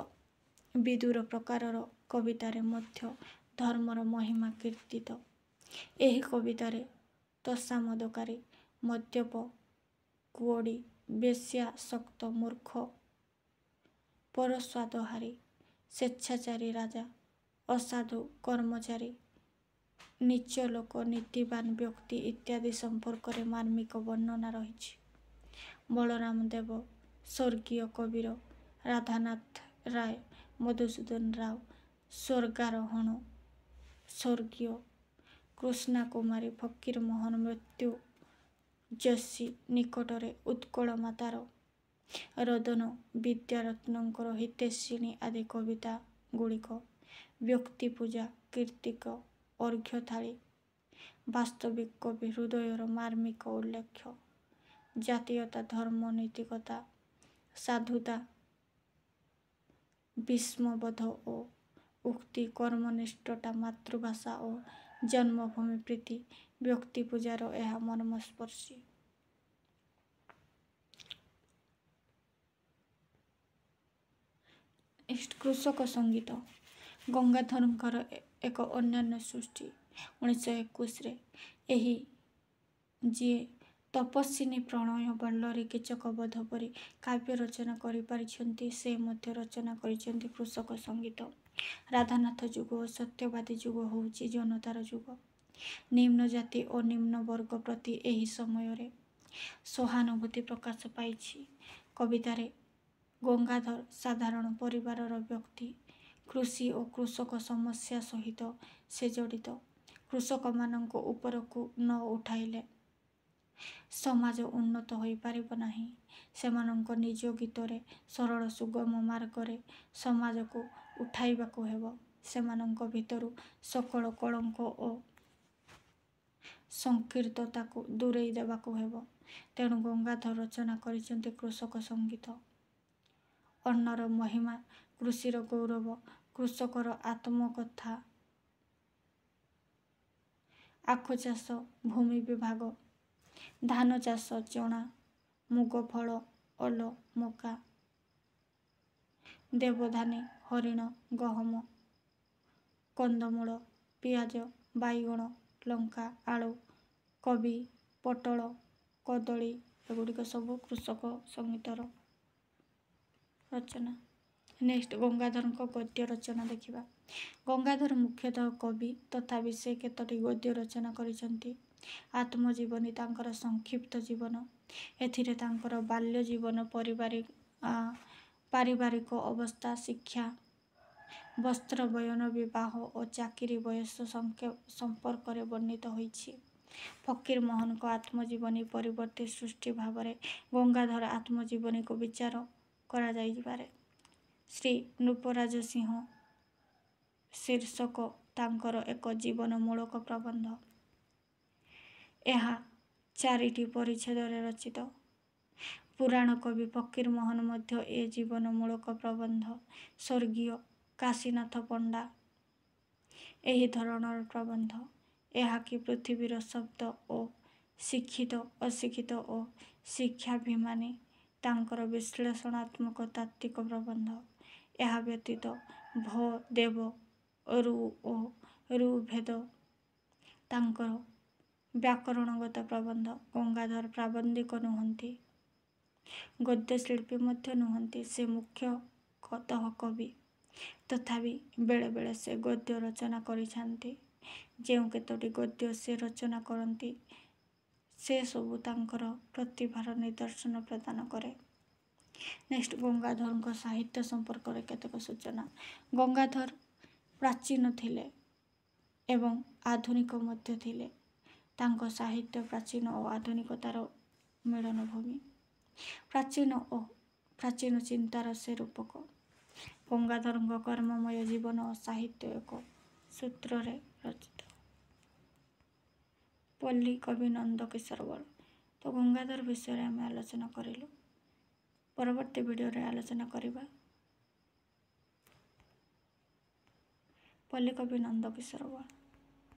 ବିଦୁର ପ୍ରକାରର କବିତାରେ ମଧ୍ୟ ଧର୍ମର ମହିମା କୀର୍ତ୍ତିତ। ଏହି କବିତାରେ ତୋଷାମଦକାରୀ, ମଦ୍ୟପ, କୁଅଡ଼ି, ବେଶ୍ୟାସକ୍ତ, ମୂର୍ଖ, ପରସ୍ୱାଦହାରୀ, ସ୍ୱେଚ୍ଛାଚାରୀ ରାଜା, ଅସାଧୁ କର୍ମଚାରୀ, ନୀଚ ଲୋକ, ନୀତିବାନ ବ୍ୟକ୍ତି ଇତ୍ୟାଦି ସମ୍ପର୍କରେ ମାର୍ମିକ ବର୍ଣ୍ଣନା ରହିଛି। ବଳରାମ ଦେବ, ସ୍ୱର୍ଗୀୟ କବୀର, ରାଧାନାଥ ରାୟ, ମଧୁସୂଦନ ରାଓ, ସ୍ୱର୍ଗାରୋହଣ, ସ୍ୱର୍ଗୀୟ କୃଷ୍ଣାକୁମାରୀ, ଫକୀରମୋହନ, ମୃତ୍ୟୁ ଯଶୀ ନିକଟରେ, ଉତ୍କଳ ମାତାର, ରୋଦନ, ବିଦ୍ୟାରତ୍ନଙ୍କର ହିତୈଷିଣୀ ଆଦି କବିତା ଗୁଡ଼ିକ ବ୍ୟକ୍ତିପୂଜା, କୀର୍ତ୍ତିକ, ଅର୍ଘ୍ୟଥାଳି, ବାସ୍ତବିକ କବି ହୃଦୟର ମାର୍ମିକ ଉଲ୍ଲେଖ। ଜାତୀୟତା, ଧର୍ମ, ନୈତିକତା, ସାଧୁତା, ଭୀଷ୍ମବଧ ଓ ଉକ୍ତି, କର୍ମନିଷ୍ଠତା, ମାତୃଭାଷା ଓ ଜନ୍ମଭୂମି ପ୍ରୀତି, ବ୍ୟକ୍ତିପୂଜାର ଏହା ମର୍ମସ୍ପର୍ଶୀ। କୃଷକ ସଙ୍ଗୀତ ଗଙ୍ଗାଧରଙ୍କର ଏକ ଅନ୍ୟାନ୍ୟ ସୃଷ୍ଟି। 1921ରେ ଏହି ଯିଏ ତପସ୍ୱିନୀ, ପ୍ରଣୟ ବଲ୍ଲରୀ, କୀଚକବଧ ପରି କାବ୍ୟ ରଚନା କରିପାରିଛନ୍ତି, ସେ ମଧ୍ୟ ରଚନା କରିଛନ୍ତି କୃଷକ ସଙ୍ଗୀତ। ରାଧାନାଥ ଯୁଗ ଓ ସତ୍ୟବାଦୀ ଯୁଗ ହେଉଛି ଜନତାର ଯୁଗ। ନିମ୍ନ ଜାତି ଓ ନିମ୍ନ ବର୍ଗ ପ୍ରତି ଏହି ସମୟରେ ସହାନୁଭୂତି ପ୍ରକାଶ ପାଇଛି। କବିତାରେ ଗଙ୍ଗାଧର ସାଧାରଣ ପରିବାରର ବ୍ୟକ୍ତି। କୃଷି ଓ କୃଷକ ସମସ୍ୟା ସହିତ ସେ ଜଡ଼ିତ। କୃଷକମାନଙ୍କ ଉପରକୁ ନ ଉଠାଇଲେ ସମାଜ ଉନ୍ନତ ହୋଇପାରିବ ନାହିଁ। ସେମାନଙ୍କ ନିଜ ଗୀତରେ ସରଳ ସୁଗମ ମାର୍ଗରେ ସମାଜକୁ ଉଠାଇବାକୁ ହେବ। ସେମାନଙ୍କ ଭିତରୁ ସକଳ କଳଙ୍କ ଓ ସଂକୀର୍ତ୍ତତାକୁ ଦୂରେଇ ଦେବାକୁ ହେବ। ତେଣୁ ଗଙ୍ଗାଧର ରଚନା କରିଛନ୍ତି କୃଷକ ସଙ୍ଗୀତ। ଅନ୍ନର ମହିମା, କୃଷିର ଗୌରବ, କୃଷକର ଆତ୍ମକଥା, ଆଖୁ ଚାଷ, ଭୂମି ବିଭାଗ, ଧାନ ଚାଷ, ଚଣା, ମୁଗ, ଫଳ, ଓଲ, ମକା, ଦେବଧାନୀ, ହରିଣ, ଗହମ, କନ୍ଦମୂଳ, ପିଆଜ, ବାଇଗଣ, ଲଙ୍କା, ଆଳୁ, କୋବି, ପୋଟଳ, କଦଳୀ ଏଗୁଡ଼ିକ ସବୁ କୃଷକ ସଙ୍ଗୀତର ରଚନା। ନେକ୍ସଟ ଗଙ୍ଗାଧରଙ୍କ ଗଦ୍ୟ ରଚନା ଦେଖିବା। ଗଙ୍ଗାଧର ମୁଖ୍ୟତଃ କବି, ତଥାପି ସେ କେତୋଟି ଗଦ୍ୟ ରଚନା କରିଛନ୍ତି। ଆତ୍ମଜୀବନୀ ତାଙ୍କର ସଂକ୍ଷିପ୍ତ ଜୀବନ। ଏଥିରେ ତାଙ୍କର ବାଲ୍ୟ ଜୀବନ, ପାରିବାରିକ ଅବସ୍ଥା, ଶିକ୍ଷା, ବସ୍ତ୍ର ବୟନ, ବିବାହ ଓ ଚାକିରି ବୟସ ସମ୍ପର୍କରେ ବର୍ଣ୍ଣିତ ହୋଇଛି। ଫକୀରମୋହନଙ୍କ ଆତ୍ମଜୀବନୀ ପରବର୍ତ୍ତୀ ସୃଷ୍ଟି ଭାବରେ ଗଙ୍ଗାଧର ଆତ୍ମଜୀବନୀକୁ ବିଚାର କରାଯାଇପାରେ। ଶ୍ରୀ ନୃପରାଜ ସିଂହ ଶୀର୍ଷକ ତାଙ୍କର ଏକ ଜୀବନମୂଳକ ପ୍ରବନ୍ଧ। ଏହା 4ଟି ପରିଚ୍ଛେଦରେ ରଚିତ। ପୁରାଣ କବି ଫକୀରମୋହନ ମଧ୍ୟ ଏ ଜୀବନମୂଳକ ପ୍ରବନ୍ଧ। ସ୍ୱର୍ଗୀୟ କାଶୀନାଥ ପଣ୍ଡା ଏହି ଧରଣର ପ୍ରବନ୍ଧ। ଏହା କି ପୃଥିବୀର ଶବ୍ଦ ଓ ଶିକ୍ଷିତ, ଅଶିକ୍ଷିତ ଓ ଶିକ୍ଷାଭିମାନୀ ତାଙ୍କର ବିଶ୍ଳେଷଣାତ୍ମକ ତାତ୍ତ୍ୱିକ ପ୍ରବନ୍ଧ। ଏହା ବ୍ୟତୀତ ଭ, ଦେବ, ଋ ଓ ଋଭେଦ ତାଙ୍କର ବ୍ୟାକରଣଗତ ପ୍ରବନ୍ଧ। ଗଙ୍ଗାଧର ପ୍ରାବନ୍ଧିକ ନୁହନ୍ତି, ଗଦ୍ୟଶିଳ୍ପୀ ମଧ୍ୟ ନୁହନ୍ତି। ସେ ମୁଖ୍ୟତଃ କବି। ତଥାପି ବେଳେବେଳେ ସେ ଗଦ୍ୟ ରଚନା କରିଥାନ୍ତି। ଯେଉଁ କେତୋଟି ଗଦ୍ୟ ସେ ରଚନା କରନ୍ତି ସେ ସବୁ ତାଙ୍କର ପ୍ରତିଭାର ନିଦର୍ଶନ ପ୍ରଦାନ କରେ। ନେକ୍ସଟ, ଗଙ୍ଗାଧରଙ୍କ ସାହିତ୍ୟ ସମ୍ପର୍କରେ କେତେକ ସୂଚନା। ଗଙ୍ଗାଧର ପ୍ରାଚୀନ ଥିଲେ ଏବଂ ଆଧୁନିକ ମଧ୍ୟ ଥିଲେ। ତାଙ୍କ ସାହିତ୍ୟ ପ୍ରାଚୀନ ଓ ଆଧୁନିକତାର ମିଳନ ଭୂମି। ପ୍ରାଚୀନ ଚିନ୍ତାର ସେ ରୂପକ। ଗଙ୍ଗାଧରଙ୍କ କର୍ମମୟ ଜୀବନ ଓ ସାହିତ୍ୟ ଏକ ସୂତ୍ରରେ ରଚିତ। ପଲ୍ଲୀ କବି ନନ୍ଦକିଶୋର ବଳ। ତ ଗଙ୍ଗାଧର ବିଷୟରେ ଆମେ ଆଲୋଚନା କରିଲୁ। ପରବର୍ତ୍ତୀ ଭିଡ଼ିଓରେ ଆଲୋଚନା କରିବା ପଲ୍ଲୀ କବି ନନ୍ଦକିଶୋର ବଳ।